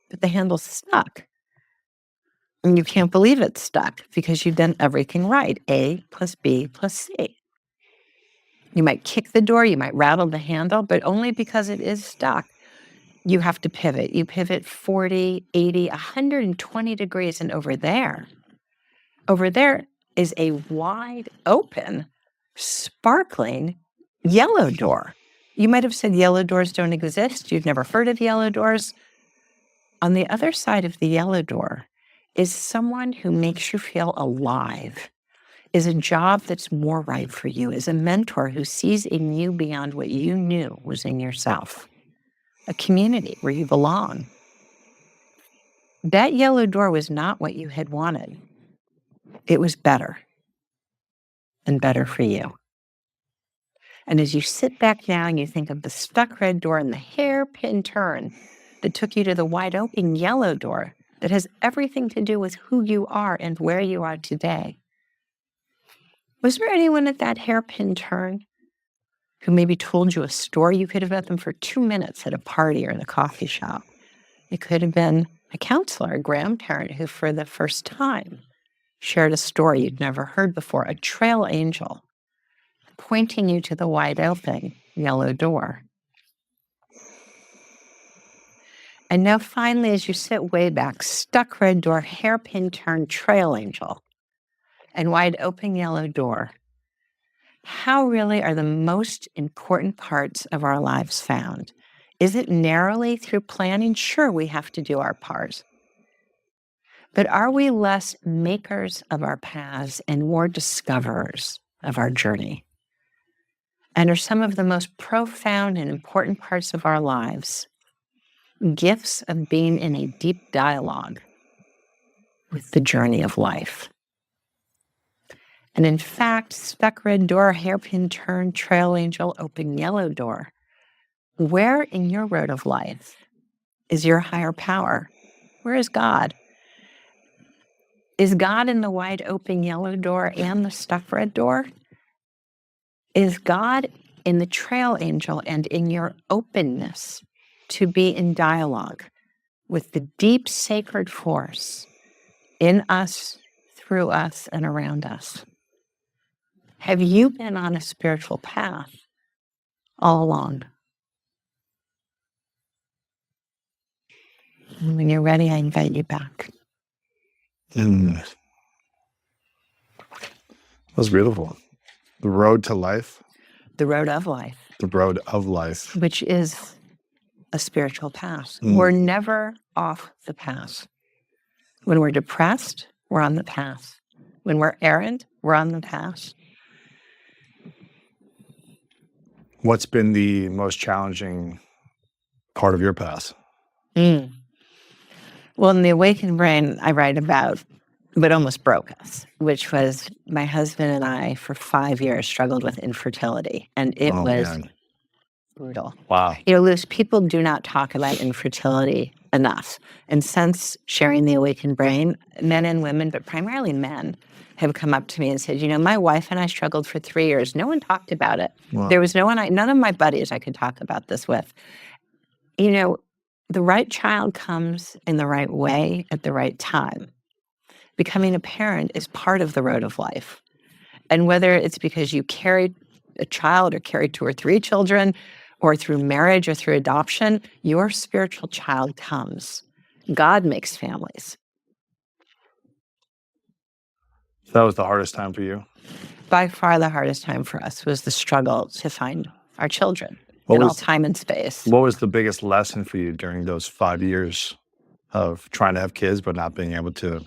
but the handle's stuck. And you can't believe it's stuck because you've done everything right. A plus B plus C. You might kick the door, you might rattle the handle, but only because it is stuck. You have to pivot. You pivot 40, 80, 120 degrees, and over there is a wide open, sparkling yellow door. You might have said yellow doors don't exist. You've never heard of yellow doors. On the other side of the yellow door is someone who makes you feel alive, is a job that's more right for you, is a mentor who sees in you beyond what you knew was in yourself, a community where you belong. That yellow door was not what you had wanted. It was better, and better for you. And as you sit back now and you think of the stuck red door and the hairpin turn that took you to the wide open yellow door that has everything to do with who you are and where you are today. Was there anyone at that hairpin turn who maybe told you a story? You could have met them for 2 minutes at a party or in a coffee shop. It could have been a counselor, a grandparent who for the first time shared a story you'd never heard before, a trail angel pointing you to the wide open yellow door. And now finally, as you sit way back, stuck red door, hairpin turn, trail angel, and wide open yellow door, how really are the most important parts of our lives found? Is it narrowly through planning? Sure, we have to do our part. But are we less makers of our paths and more discoverers of our journey? And are some of the most profound and important parts of our lives gifts of being in a deep dialogue with the journey of life? And in fact, stuck red door, hairpin turn, trail angel, open yellow door, where in your road of life is your higher power? Where is God? Is God in the wide open yellow door and the stuck red door? Is God in the trail angel and in your openness to be in dialogue with the deep sacred force in us, through us, and around us? Have you been on a spiritual path all along? And when you're ready, I invite you back.
That was beautiful. The road to life.
The road of life.
The road of life.
Which is a spiritual path. We're never off the path. When we're depressed, we're on the path. When we're errant, we're on the path.
What's been the most challenging part of your path?
Well, in The Awakened Brain, I write about what almost broke us, which was my husband and I, for 5 years, struggled with infertility. And it was brutal.
Wow.
Liz, people do not talk about infertility enough. And since sharing The Awakened Brain, men and women, but primarily men, have come up to me and said, my wife and I struggled for 3 years. No one talked about it.
Wow.
There was none of my buddies I could talk about this with. The right child comes in the right way at the right time. Becoming a parent is part of the road of life. And whether it's because you carried a child or carried 2 or 3 children, or through marriage or through adoption, your spiritual child comes. God makes families.
That was the hardest time for you?
By far the hardest time for us was the struggle to find our children
What
in all
was-
time and space.
What was the biggest lesson for you during those 5 years of trying to have kids but not being able to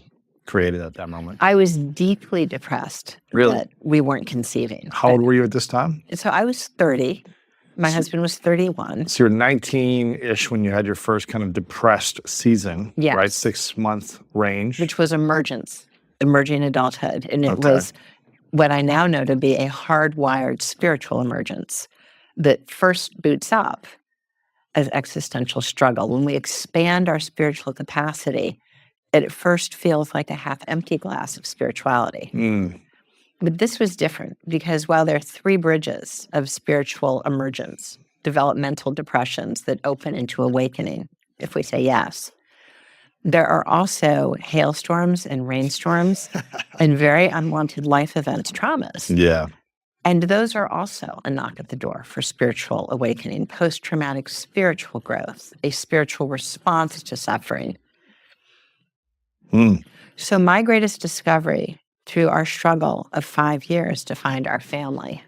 create it at that moment?
I was deeply depressed
Really?
that we weren't conceiving.
How old were you at this time?
So I was 30. My husband was 31.
So you're 19-ish when you had your first kind of depressed season,
Yes.
right? 6-month range.
Which was emerging adulthood. And it
Okay.
was what I now know to be a hardwired spiritual emergence that first boots up as existential struggle. When we expand our spiritual capacity, it at first feels like a half-empty glass of spirituality.
Mm.
But this was different because while there are 3 bridges of spiritual emergence, developmental depressions that open into awakening, if we say yes, there are also hailstorms and rainstorms and very unwanted life events, traumas.
Yeah.
And those are also a knock at the door for spiritual awakening, post-traumatic spiritual growth, a spiritual response to suffering.
Mm.
So my greatest discovery through our struggle of 5 years to find our family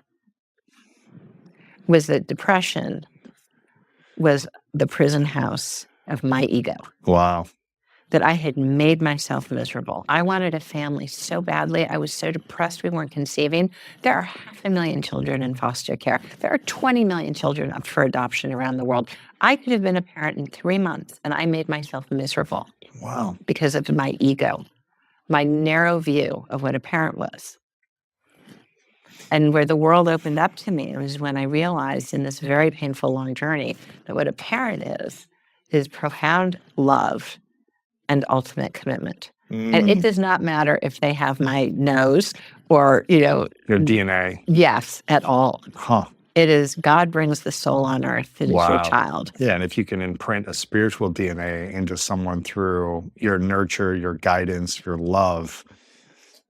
was that depression was the prison house of my ego,
Wow.
that I had made myself miserable. I wanted a family so badly. I was so depressed we weren't conceiving. There are 500,000 children in foster care. There are 20 million children up for adoption around the world. I could have been a parent in 3 months, and I made myself miserable
Wow.
because of my ego, my narrow view of what a parent was. And where the world opened up to me was when I realized in this very painful long journey that what a parent is profound love and ultimate commitment. And it does not matter if they have my nose or,
Your DNA.
yes, at all.
Huh.
It is God brings the soul on earth. It is your
Wow.
child.
Yeah, and if you can imprint a spiritual DNA into someone through your nurture, your guidance, your love,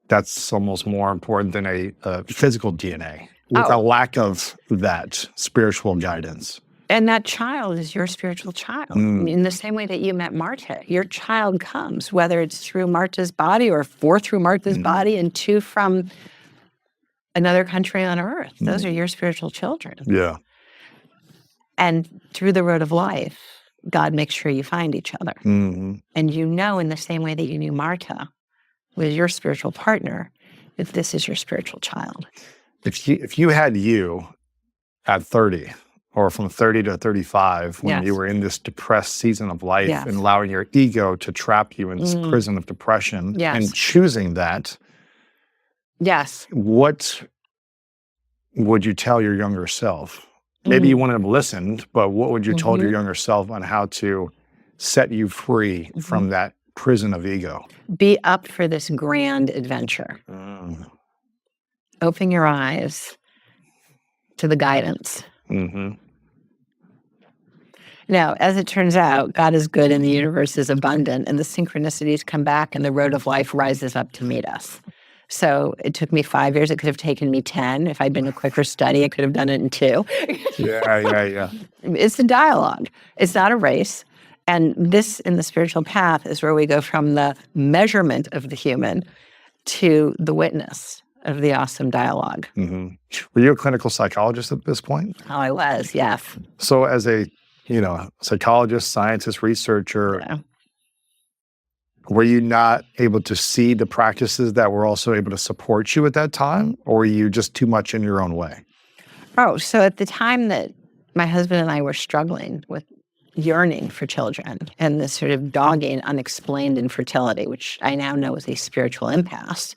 that's almost more important than a physical DNA with a
Oh.
lack of that spiritual guidance.
And that child is your spiritual child. In the same way that you met Marta, your child comes, whether it's through Marta's body or 4 through Marta's body and 2 from another country on earth. Those are your spiritual children.
Yeah.
And through the road of life, God makes sure you find each other.
Hmm.
And you know in the same way that you knew Marta was your spiritual partner, that this is your spiritual child.
If you had you at 30, or from 30 to 35, when
Yes.
you were in this depressed season of life
Yes.
and allowing your ego to trap you in this prison of depression
Yes.
and choosing that,
Yes.
what would you tell your younger self? Maybe you wouldn't have listened, but what would you told your younger self on how to set you free from that prison of ego?
Be up for this grand adventure. Open your eyes to the guidance.
Mm-hmm.
Now, as it turns out, God is good and the universe is abundant, and the synchronicities come back and the road of life rises up to meet us. So it took me 5 years. It could have taken me 10. If I'd been a quicker study, I could have done it in 2.
Yeah.
It's a dialogue. It's not a race. And this, in the spiritual path, is where we go from the measurement of the human to the witness of the awesome dialogue.
Mm-hmm. Were you a clinical psychologist at this point?
Oh, I was, yes.
So as a, psychologist, scientist, researcher,
Yeah.
were you not able to see the practices that were also able to support you at that time? Or were you just too much in your own way?
Oh, so at the time that my husband and I were struggling with yearning for children and this sort of dogging, unexplained infertility, which I now know is a spiritual impasse,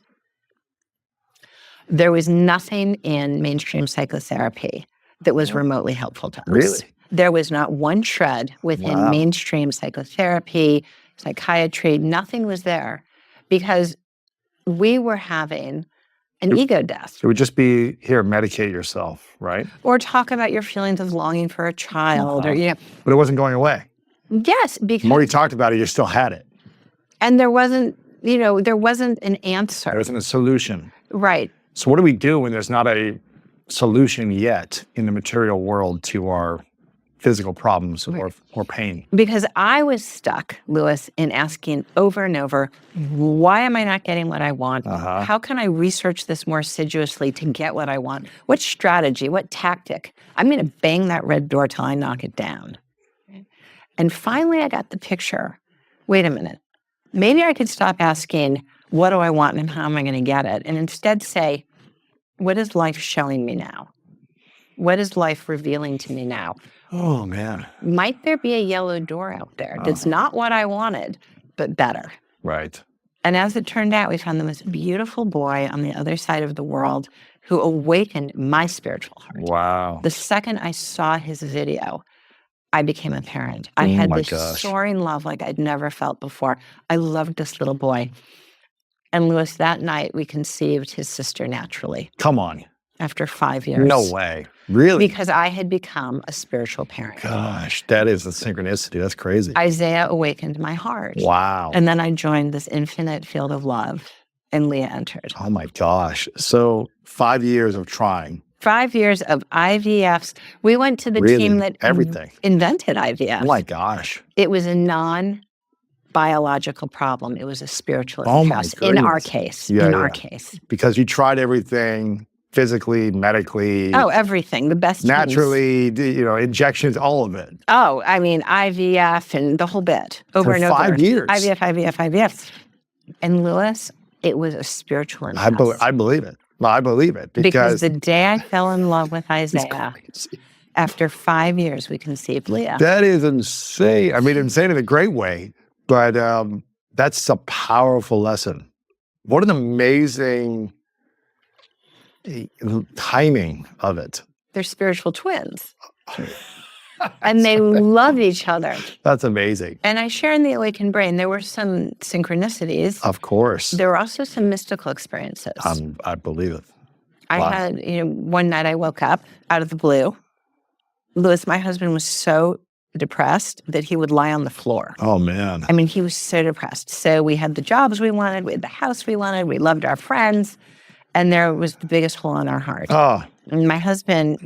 there was nothing in mainstream psychotherapy that was remotely helpful to us.
Really?
There was not one shred within
Wow.
mainstream psychotherapy, psychiatry, nothing was there because we were having an ego death.
It would just be, here, medicate yourself, right?
Or talk about your feelings of longing for a child or,
But it wasn't going away.
yes,
The more
because,
you talked about it, you still had it.
and there wasn't an answer.
There wasn't a solution.
Right.
So what do we do when there's not a solution yet in the material world to our physical problems or pain?
Because I was stuck, Lewis, in asking over and over, why am I not getting what I want? How can I research this more assiduously to get what I want? What strategy, what tactic? I'm going to bang that red door till I knock it down. And finally, I got the picture. Wait a minute. Maybe I could stop asking, what do I want and how am I going to get it? And instead say, what is life showing me now? What is life revealing to me now?
Oh, man.
Might there be a yellow door out there that's not what I wanted, but better?
Right.
And as it turned out, we found the most beautiful boy on the other side of the world who awakened my spiritual heart.
Wow.
The second I saw his video, I became a parent. I had this soaring love like I'd never felt before. I loved this little boy. And Lewis, that night, we conceived his sister naturally.
Come on.
After 5 years.
No way. Really?
Because I had become a spiritual parent.
Gosh, that is a synchronicity. That's crazy.
Isaiah awakened my heart.
Wow.
And then I joined this infinite field of love, and Leah entered.
Oh, my gosh. So 5 years of trying.
5 years of IVFs. We went to the team that invented IVF.
Oh, my gosh.
It was a non-biological problem. It was a spiritual test. In our case. In our case.
Because you tried everything. Physically, medically.
Oh, everything. The best
naturally, injections, all of it.
Oh, I mean, IVF and the whole bit. Over and over.
5 years.
IVF. And Lewis, it was a spiritual test.
I believe it. Well, I believe it.
Because the day I fell in love with Isaiah, after 5 years, we conceived Leah.
That is insane. I mean, insane in a great way. But that's a powerful lesson. What an amazing timing of it.
They're spiritual twins. And they love each other.
That's amazing.
And I share in the Awakened Brain, there were some synchronicities.
Of course.
There were also some mystical experiences.
I believe it.
I had, one night I woke up out of the blue. Lewis, my husband, was so depressed that he would lie on the floor.
Oh, man.
I mean, he was so depressed. So we had the jobs we wanted, we had the house we wanted, we loved our friends. And there was the biggest hole in our heart.
Oh.
And my husband,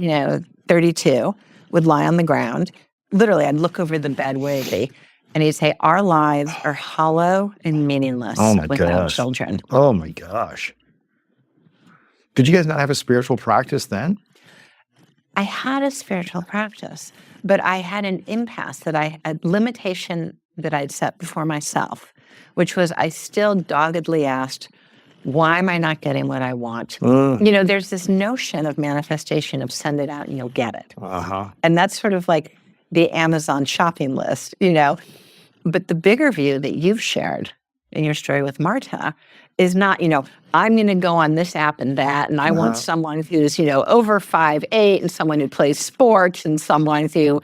32, would lie on the ground. Literally, I'd look over the bed where he'd be, and he'd say, our lives are hollow and meaningless without children.
Oh, my gosh. Did you guys not have a spiritual practice then?
I had a spiritual practice, but I had an impasse a limitation that I'd set before myself, which was I still doggedly asked, why am I not getting what I want? There's this notion of manifestation of send it out and you'll get it. And that's sort of like the Amazon shopping list, But the bigger view that you've shared in your story with Marta is not, I'm going to go on this app and that, and I want someone who's, over 5'8", and someone who plays sports, and someone who,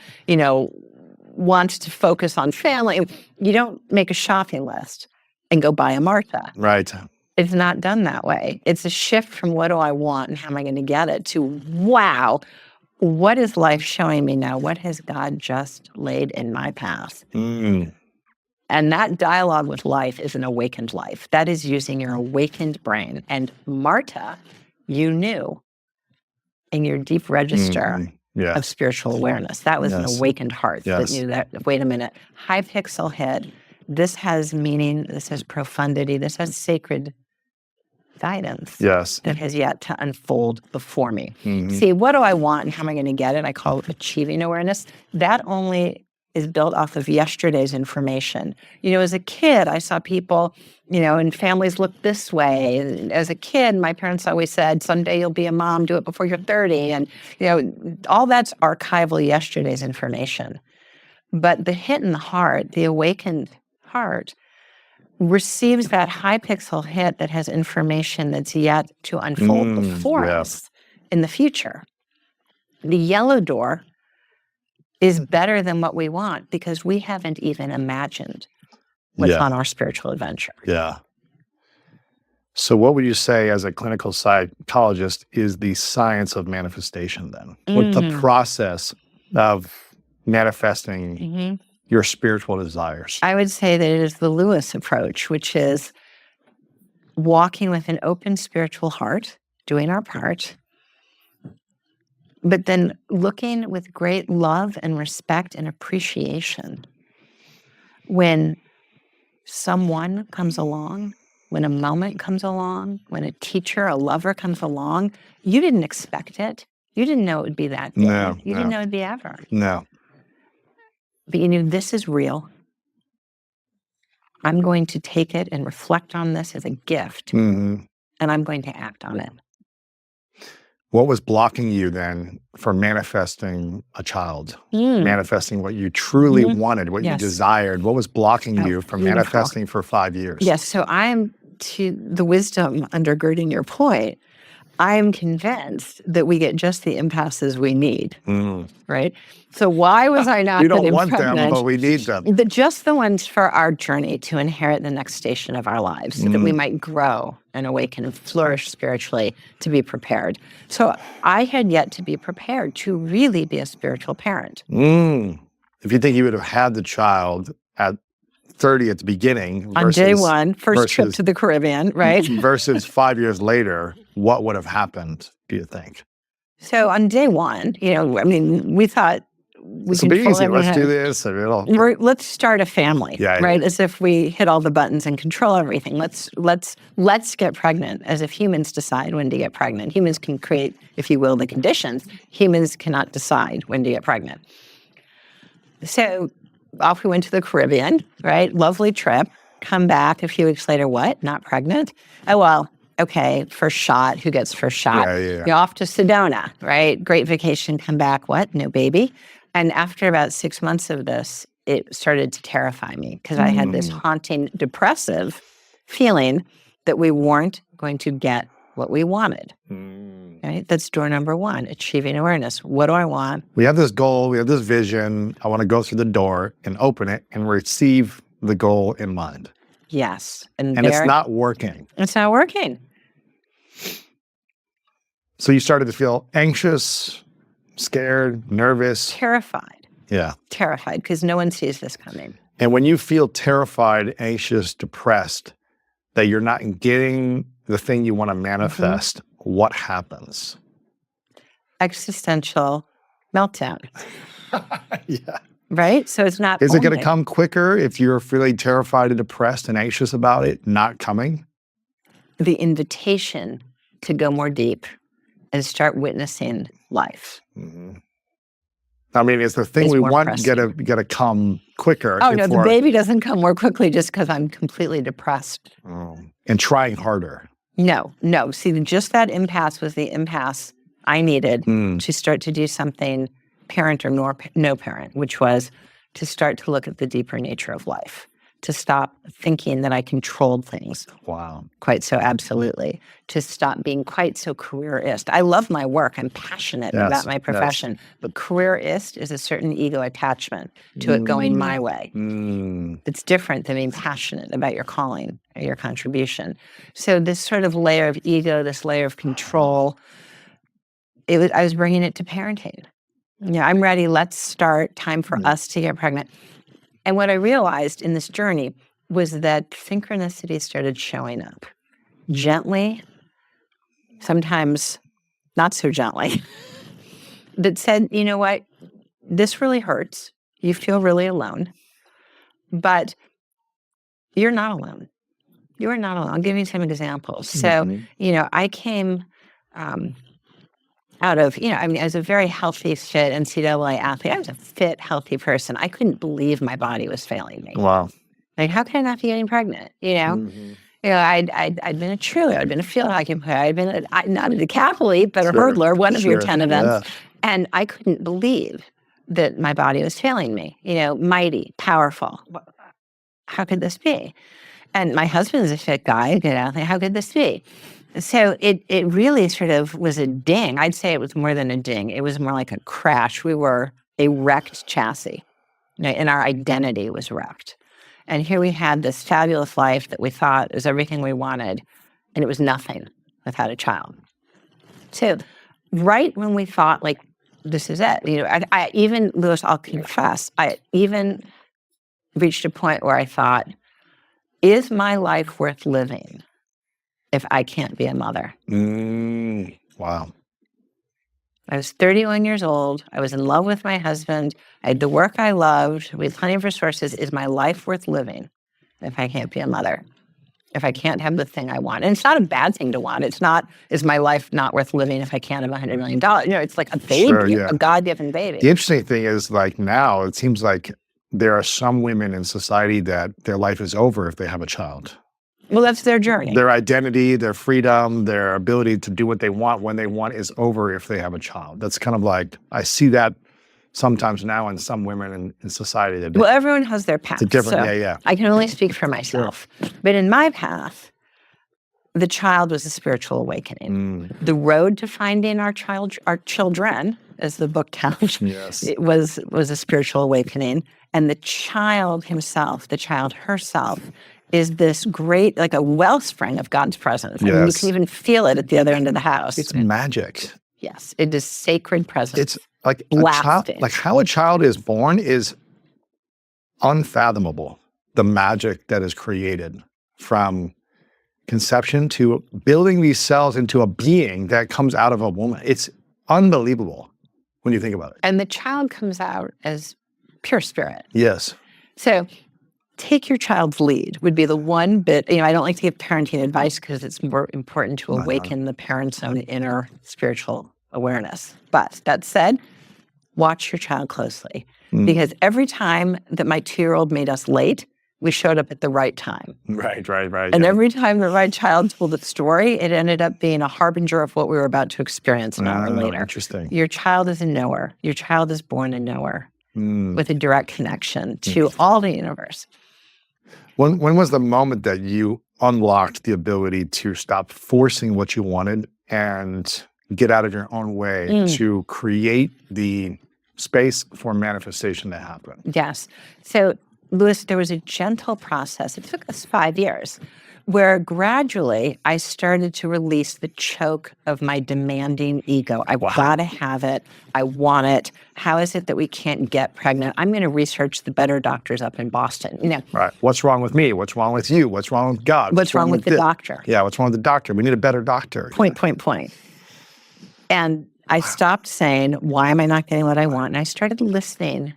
wants to focus on family. You don't make a shopping list and go buy a Marta.
Right.
It's not done that way. It's a shift from what do I want and how am I going to get it to, wow, what is life showing me now? What has God just laid in my path? And that dialogue with life is an awakened life. That is using your awakened brain. And Marta, you knew in your deep register of spiritual awareness. That was an awakened heart that knew that, wait a minute, high pixel hit. This has meaning. This has profundity. This has sacred guidance that has yet to unfold before me. See, what do I want and how am I going to get it? I call it achieving awareness. That only is built off of yesterday's information. As a kid, I saw people, and families look this way. And as a kid, my parents always said, someday you'll be a mom, do it before you're 30. And, all that's archival yesterday's information. But the hit in the heart, the awakened heart, receives that high pixel hit that has information that's yet to unfold before us in the future. The yellow door is better than what we want because we haven't even imagined what's on our spiritual adventure.
Yeah. So what would you say as a clinical psychologist is the science of manifestation then? What's the process of manifesting your spiritual desires?
I would say that it is the Lewis approach, which is walking with an open spiritual heart, doing our part, but then looking with great love and respect and appreciation when someone comes along, when a moment comes along, when a teacher, a lover comes along. You didn't expect it. You didn't know it would be that day.
No,
You didn't know it would be ever.
No.
But you knew this is real. I'm going to take it and reflect on this as a gift, and I'm going to act on it.
What was blocking you then from manifesting a child, manifesting what you truly wanted, what you desired? What was blocking you from manifesting for 5 years?
Yes, so I'm, to the wisdom undergirding your point, I'm convinced that we get just the impasses we need, right? So why was I not
We don't
getting
want
pregnant?
them, but we need them.
Just the ones for our journey to inherit the next station of our lives so that we might grow and awaken and flourish spiritually, to be prepared. So I had yet to be prepared to really be a spiritual parent.
If you think you would have had the child at 30 at the beginning
On day one, first trip to the Caribbean, right?
versus 5 years later, what would have happened, do you think?
So on day one, we thought we
This will be
control
easy. Let's
everything.
do this. And
Let's start a family, right? As if we hit all the buttons and control everything. Let's get pregnant, as if humans decide when to get pregnant. Humans can create, if you will, the conditions. Humans cannot decide when to get pregnant. So off we went to the Caribbean, right? Lovely trip. Come back a few weeks later, what? Not pregnant? Oh, well, okay, first shot. Who gets first shot? You're off to Sedona, right? Great vacation. Come back, what? No baby. And after about 6 months of this, it started to terrify me because I had this haunting, depressive feeling that we weren't going to get what we wanted. Right? That's door number one, achieving awareness. What do I want?
We have this goal. We have this vision. I want to go through the door and open it and receive the goal in mind.
Yes.
And it's not working.
It's not working.
So you started to feel anxious, scared, nervous.
Terrified.
Yeah.
Terrified because no one sees this coming.
And when you feel terrified, anxious, depressed, that you're not getting the thing you want to manifest, what happens?
Existential meltdown.
Yeah.
Right? So it's not.
Is it going to come quicker if you're feeling terrified and depressed and anxious about it not coming?
The invitation to go more deep and start witnessing life.
I mean, it's the thing we want got to come quicker.
Oh, no, the baby doesn't come more quickly just because I'm completely depressed.
And trying harder.
No. See, just that impasse was the impasse I needed to start to do something parent or no parent, which was to start to look at the deeper nature of life, to stop thinking that I controlled things.
Wow.
Quite so absolutely. To stop being quite so careerist. I love my work. I'm passionate about my profession. But careerist is a certain ego attachment to it going my way. It's different than being passionate about your calling or your contribution. So this sort of layer of ego, this layer of control, I was bringing it to parenting. Yeah, I'm ready. Let's start. Time for us to get pregnant. And what I realized in this journey was that synchronicities started showing up gently, sometimes not so gently, that said, you know what, this really hurts. You feel really alone, but you're not alone. You are not alone. I'll give you some examples. So, I came out of, I was a very healthy, fit NCAA athlete. I was a fit, healthy person. I couldn't believe my body was failing me.
Wow.
Like, how can I not be getting pregnant? I'd been a cheerleader. I'd been a field hockey player. I'd been not a decathlete, but a hurdler, one of your 10 events. Yeah. And I couldn't believe that my body was failing me. Mighty, powerful. How could this be? And my husband is a fit guy, a good athlete. How could this be? So it really sort of was a ding. I'd say it was more than a ding. It was more like a crash. We were a wrecked chassis, and our identity was wrecked. And here we had this fabulous life that we thought was everything we wanted, and it was nothing without a child. So right when we thought, like, this is it, I even, Louis, I'll confess, I even reached a point where I thought, is my life worth living if I can't be a mother?
Wow.
I was 31 years old. I was in love with my husband. I had the work I loved. We had plenty of resources. Is my life worth living if I can't be a mother? If I can't have the thing I want? And it's not a bad thing to want. It's not, is my life not worth living if I can't have $100 million? It's like a baby,
Sure, yeah.
a God-given baby.
The interesting thing is, like, now it seems like there are some women in society that their life is over if they have a child.
Well, that's their journey.
Their identity, their freedom, their ability to do what they want when they want is over if they have a child. That's kind of like, I see that sometimes now in some women in society.
Well, everyone has their path.
It's a different,
so
yeah.
I can only speak for myself. Sure. But in my path, the child was a spiritual awakening. The road to finding our children, as the book tells,
yes.
it was a spiritual awakening. And the child himself, the child herself, is this great, like a wellspring of God's presence.
Yes.
I mean, you can even feel it at the other end of the house.
It's magic.
Yes, it is sacred presence.
It's like a child, like how a child is born is unfathomable. The magic that is created from conception to building these cells into a being that comes out of a woman. It's unbelievable when you think about it.
And the child comes out as pure spirit.
Yes.
So take your child's lead would be the one bit. I don't like to give parenting advice because it's more important to awaken the parent's own inner spiritual awareness. But that said, watch your child closely because every time that my 2-year-old made us late, we showed up at the right time.
Right.
And every time the right child told a story, it ended up being a harbinger of what we were about to experience an hour later.
Interesting.
Your child is a knower. Your child is born a knower with a direct connection to all the universe.
When was the moment that you unlocked the ability to stop forcing what you wanted and get out of your own way to create the space for manifestation to happen?
Yes. So, Louis, there was a gentle process. It took us 5 years where gradually I started to release the choke of my demanding ego. I gotta have it. I want it. How is it that we can't get pregnant? I'm going to research the better doctors up in Boston.
Right. What's wrong with me? What's wrong with you? What's wrong with God?
What's wrong with the doctor?
Yeah, what's wrong with the doctor? We need a better doctor.
Point. And I stopped saying, why am I not getting what I want? And I started listening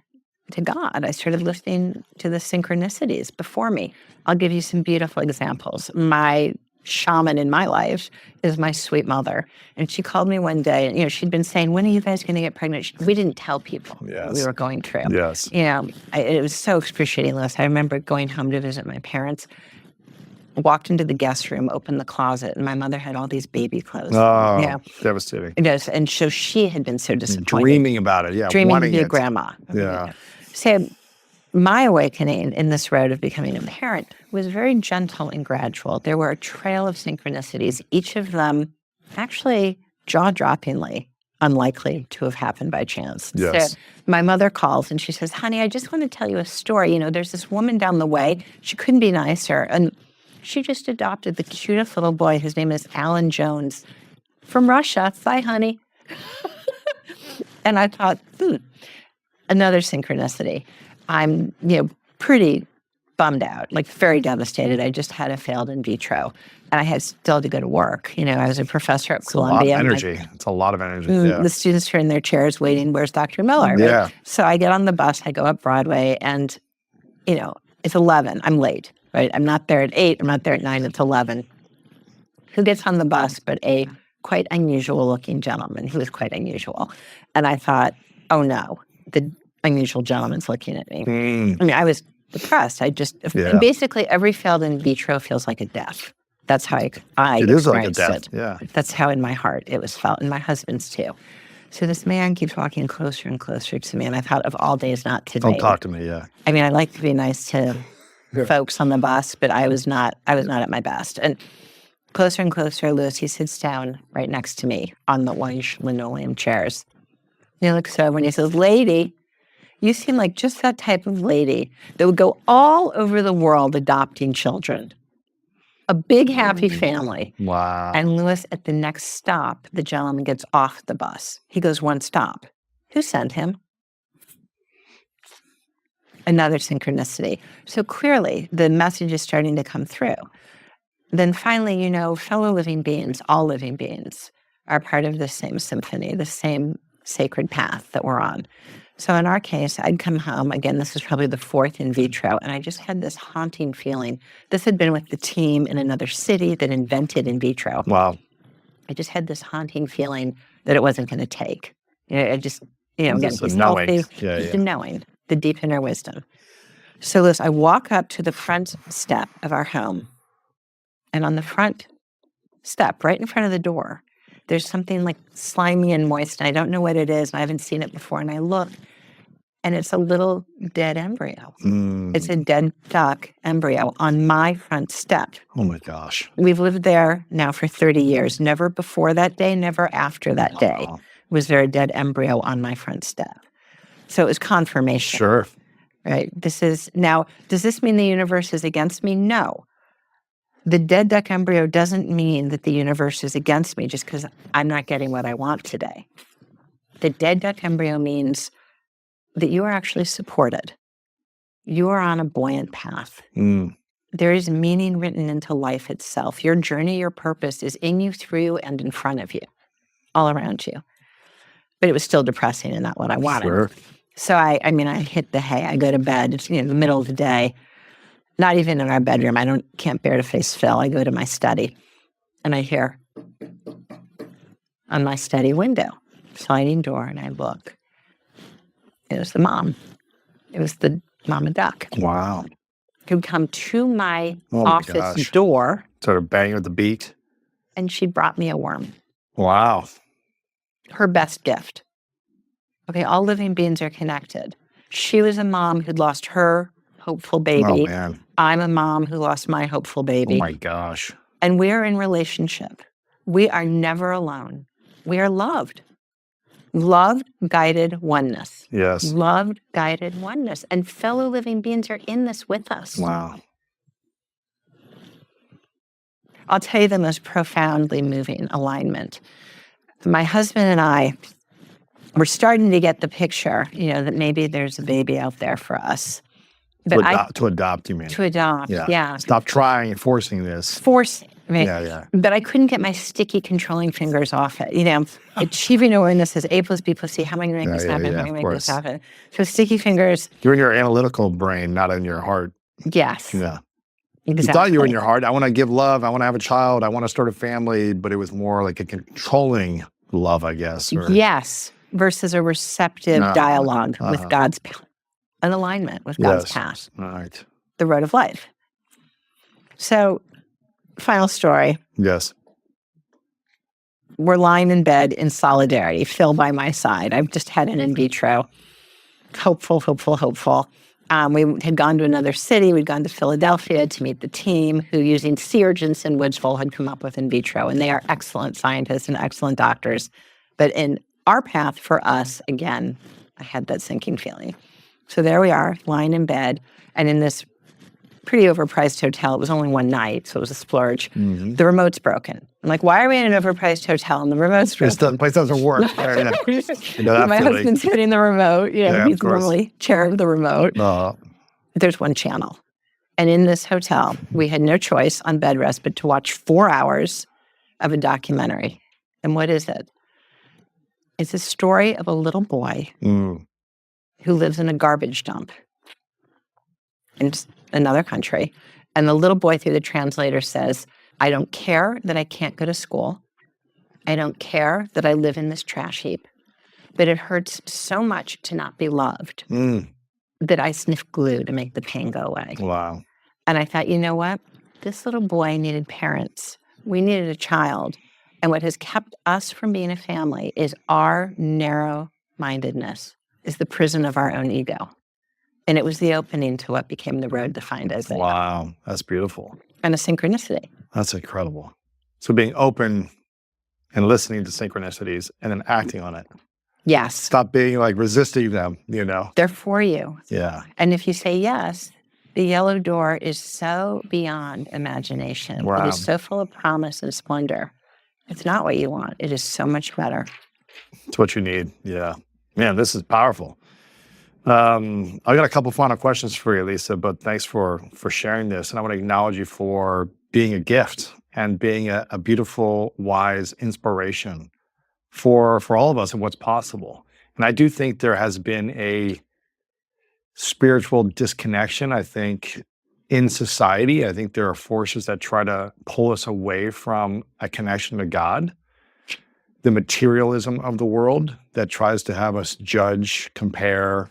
to God. I started listening to the synchronicities before me. I'll give you some beautiful examples. My shaman in my life is my sweet mother. And she called me one day and, she'd been saying, when are you guys going to get pregnant? We didn't tell people what we were going through.
Yes.
It was so excruciating, Liz. I remember going home to visit my parents, walked into the guest room, opened the closet, and my mother had all these baby clothes.
Oh, devastating.
Yes, and so she had been so disappointed.
Dreaming about it,
Dreaming to be a grandma.
Yeah.
So my awakening in this road of becoming a parent was very gentle and gradual. There were a trail of synchronicities, each of them actually jaw-droppingly unlikely to have happened by chance.
Yes.
So my mother calls and she says, honey, I just want to tell you a story. There's this woman down the way. She couldn't be nicer. And she just adopted the cutest little boy. His name is Alan Jones from Russia. Bye, honey. And I thought, another synchronicity. I'm, pretty bummed out, like very devastated. I just had a failed in vitro and I had still to go to work. I was a professor at Columbia.
It's a lot of energy.
The students are in their chairs waiting. Where's Dr. Miller?
Yeah.
Right? So I get on the bus, I go up Broadway and, it's 11. I'm late, right? I'm not there at 8. I'm not there at 9. It's 11. Who gets on the bus but a quite unusual looking gentleman who was quite unusual. And I thought, oh no, the unusual gentleman's looking at me. I was depressed. And basically every failed in vitro feels like a death. That's how I
it is like a death.
It.
Yeah.
That's how in my heart it was felt, and my husband's too. So this man keeps walking closer and closer to me, and I thought, of all days, not today.
Don't talk to me, yeah.
I mean, I like to be nice to folks on the bus, but I was not at my best. And closer and closer, Louis, he sits down right next to me on the orange linoleum chairs. He looks over and he says, lady, you seem like just that type of lady that would go all over the world adopting children. A big, happy family.
Wow.
And Louis, at the next stop, the gentleman gets off the bus. He goes, one stop. Who sent him? Another synchronicity. So clearly, the message is starting to come through. then finally, fellow living beings, all living beings, are part of the same symphony, the same sacred path that we're on. So in our case, I'd come home, again, this was probably the fourth in vitro, and I just had this haunting feeling. This had been with the team in another city that invented in vitro.
Wow.
I just had this haunting feeling that it wasn't going to take. I just, again,
Just a
these
knowing.
healthy,
Yeah,
just a knowing, the deep inner wisdom. So Liz, I walk up to the front step of our home, and on the front step, right in front of the door, there's something like slimy and moist, and I don't know what it is, and I haven't seen it before, and I look, and it's a little dead embryo. It's a dead duck embryo on my front step.
Oh my gosh.
We've lived there now for 30 years. Never before that day, never after that day was there a dead embryo on my front step. So it was confirmation.
Sure.
Right? Now, does this mean the universe is against me? No. The dead duck embryo doesn't mean that the universe is against me just because I'm not getting what I want today. The dead duck embryo means that you are actually supported. You are on a buoyant path. There is meaning written into life itself. Your journey, your purpose is in you, through you, and in front of you, all around you. But it was still depressing and not what I wanted.
Sure.
So I hit the hay. I go to bed. It's the middle of the day. Not even in our bedroom. I can't bear to face Phil. I go to my study, and I hear on my study window, sliding door, and I look. It was the mom. It was the mama duck.
Wow.
Who'd come to my
Oh
office
gosh.
door,
Sort of banging with the beak.
and she brought me a worm.
Wow.
Her best gift. Okay, all living beings are connected. She was a mom who'd lost her hopeful baby.
Oh man.
I'm a mom who lost my hopeful baby.
Oh my gosh.
And we're in relationship. We are never alone. We are loved. Loved, guided oneness.
Yes.
Loved, guided oneness. And fellow living beings are in this with us.
Wow.
I'll tell you the most profoundly moving alignment. My husband and I were starting to get the picture, that maybe there's a baby out there for us. But
To adopt, you mean?
to adopt, yeah.
Stop trying and forcing this.
Forcing. Right?
Yeah.
But I couldn't get my sticky controlling fingers off it. Achieving awareness is A plus B plus C. How am I going to make this happen? How am I going to make this happen? So sticky fingers.
You're in your analytical brain, not in your heart.
Yes.
Yeah.
Exactly.
You thought you were in your heart. I want to give love. I want to have a child. I want to start a family. But it was more like a controlling love, I guess.
Yes. Versus a receptive dialogue with God's an alignment with God's path.
All right.
The road of life. So, final story.
Yes.
We're lying in bed in solidarity, Phil by my side. I've just had an in vitro. Hopeful. We had gone to another city. We'd gone to Philadelphia to meet the team who, using sea urchins in Woodsville, had come up with in vitro. And they are excellent scientists and excellent doctors. But in our path, for us, again, I had that sinking feeling. So there we are, lying in bed, and in this pretty overpriced hotel. It was only one night, so it was a splurge.
Mm-hmm.
The remote's broken. I'm like, why are we in an overpriced hotel and the remote's broken?
The place doesn't work.
My husband's hitting the remote. He's normally chair of the remote. There's one channel. And in this hotel, we had no choice on bed rest but to watch 4 hours of a documentary. And what is it? It's a story of a little boy who lives in a garbage dump in another country. And the little boy, through the translator, says, I don't care that I can't go to school. I don't care that I live in this trash heap. But it hurts so much to not be loved that I sniff glue to make the pain go away.
Wow.
And I thought, you know what? This little boy needed parents. We needed a child. And what has kept us from being a family is our narrow-mindedness, is the prison of our own ego. And it was the opening to what became the road to find Isaiah.
Wow. That's beautiful.
And a synchronicity.
That's incredible. So being open and listening to synchronicities and then acting on it.
Yes.
Stop being resisting them,
They're for you.
Yeah.
And if you say yes, the yellow door is so beyond imagination.
Wow.
It is so full of promise and splendor. It's not what you want. It is so much better.
It's what you need. Yeah. Man, this is powerful. I got a couple final questions for you, Lisa, but thanks for sharing this. And I want to acknowledge you for being a gift and being a beautiful, wise inspiration for all of us and what's possible. And I do think there has been a spiritual disconnection, I think, in society. I think there are forces that try to pull us away from a connection to God. The materialism of the world that tries to have us judge, compare,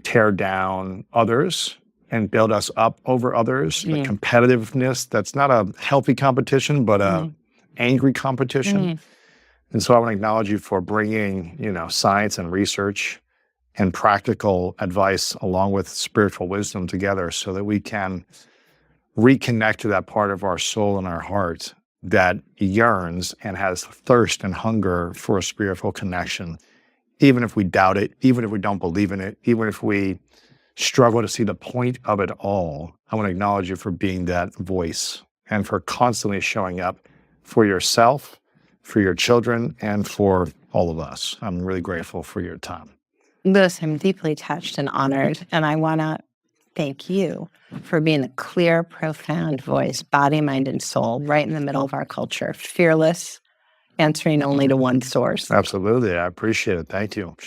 tear down others and build us up over others. The competitiveness that's not a healthy competition, but a angry competition. And so I want to acknowledge you for bringing, science and research and practical advice along with spiritual wisdom together so that we can reconnect to that part of our soul and our heart that yearns and has thirst and hunger for a spiritual connection, even if we doubt it, even if we don't believe in it, even if we struggle to see the point of it all. I want to acknowledge you for being that voice and for constantly showing up for yourself, for your children, and for all of us. I'm really grateful for your time.
Louis, I'm deeply touched and honored, and I want to thank you for being a clear, profound voice, body, mind, and soul, right in the middle of our culture, fearless, answering only to one source.
Absolutely. I appreciate it. Thank you.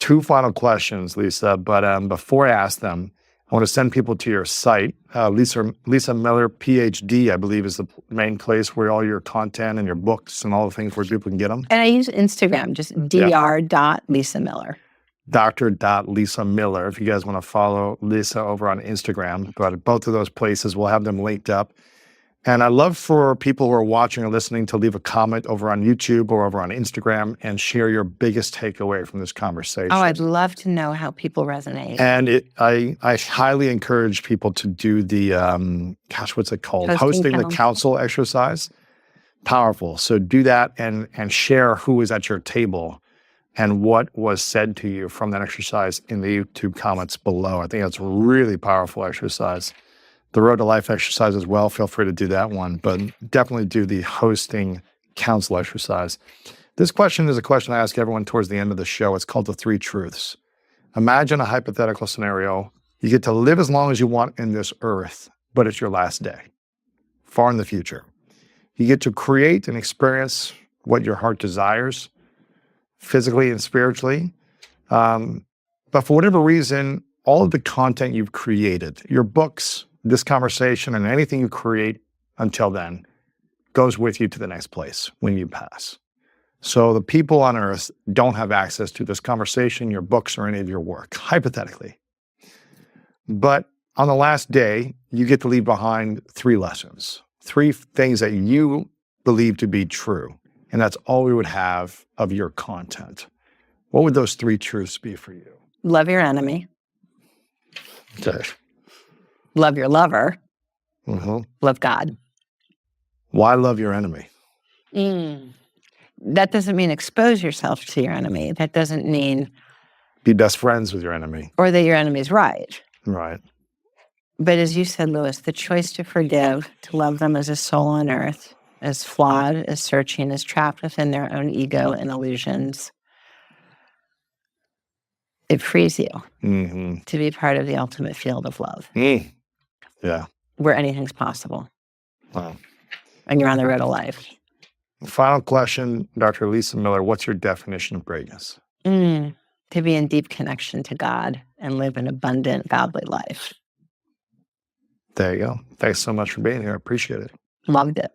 2 final questions, Lisa, but before I ask them, I want to send people to your site. Lisa Miller, PhD, I believe, is the main place where all your content and your books and all the things where people can get them.
And I use Instagram, just dr.lisamiller.
Dr.Lisa Miller, if you guys want to follow Lisa over on Instagram. But both of those places, we'll have them linked up. And I'd love for people who are watching or listening to leave a comment over on YouTube or over on Instagram and share your biggest takeaway from this conversation.
Oh, I'd love to know how people resonate.
And I highly encourage people to do the, what's it called? Hosting the council exercise. Powerful. So do that and share who is at your table and what was said to you from that exercise in the YouTube comments below. I think that's a really powerful exercise. The Road to Life exercise as well, feel free to do that one, but definitely do the hosting council exercise. This question is a question I ask everyone towards the end of the show. It's called the 3 truths. Imagine a hypothetical scenario. You get to live as long as you want in this earth, but it's your last day, far in the future. You get to create and experience what your heart desires, physically and spiritually. But for whatever reason, all of the content you've created, your books, this conversation, and anything you create until then goes with you to the next place when you pass. So the people on earth don't have access to this conversation, your books, or any of your work, hypothetically. But on the last day, you get to leave behind 3 lessons, 3 things that you believe to be true. And that's all we would have of your content. What would those 3 truths be for you?
Love your enemy.
Okay.
Love your lover.
Mm-hmm.
Love God.
Why love your enemy?
That doesn't mean expose yourself to your enemy. That doesn't mean
be best friends with your enemy.
Or that your enemy's right.
Right.
But as you said, Louis, the choice to forgive, to love them as a soul on earth, as flawed, as searching, as trapped within their own ego and illusions, it frees you to be part of the ultimate field of love.
Yeah.
Where anything's possible.
Wow.
And you're on the road to life.
Final question, Dr. Lisa Miller, what's your definition of greatness?
To be in deep connection to God and live an abundant, godly life.
There you go. Thanks so much for being here. I appreciate it.
Loved it.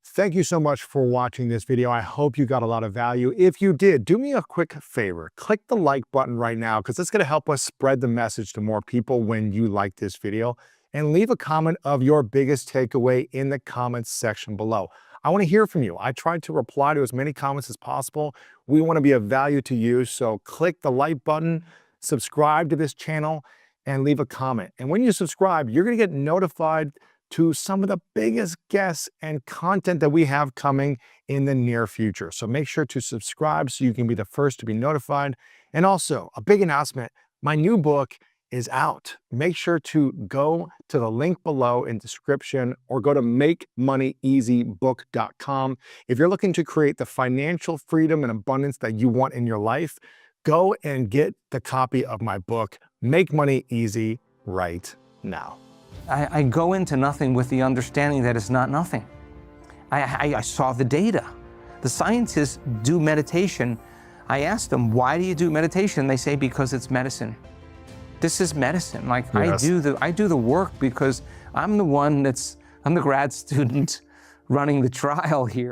Thank you so much for watching this video. I hope you got a lot of value. If you did, do me a quick favor. Click the like button right now because it's going to help us spread the message to more people when you like this video. And leave a comment of your biggest takeaway in the comments section below. I want to hear from you. I tried to reply to as many comments as possible. We want to be of value to you. So click the like button, subscribe to this channel, and leave a comment. And when you subscribe, you're going to get notified to some of the biggest guests and content that we have coming in the near future. So make sure to subscribe so you can be the first to be notified. And also, a big announcement, my new book is out. Make sure to go to the link below in description or go to makemoneyeasybook.com. If you're looking to create the financial freedom and abundance that you want in your life, go and get the copy of my book, Make Money Easy, right now.
I go into nothing with the understanding that it's not nothing. I saw the data. The scientists do meditation. I asked them, why do you do meditation? They say, because it's medicine. This is medicine. Like,
Yes.
I do the work because I'm the grad student running the trial here.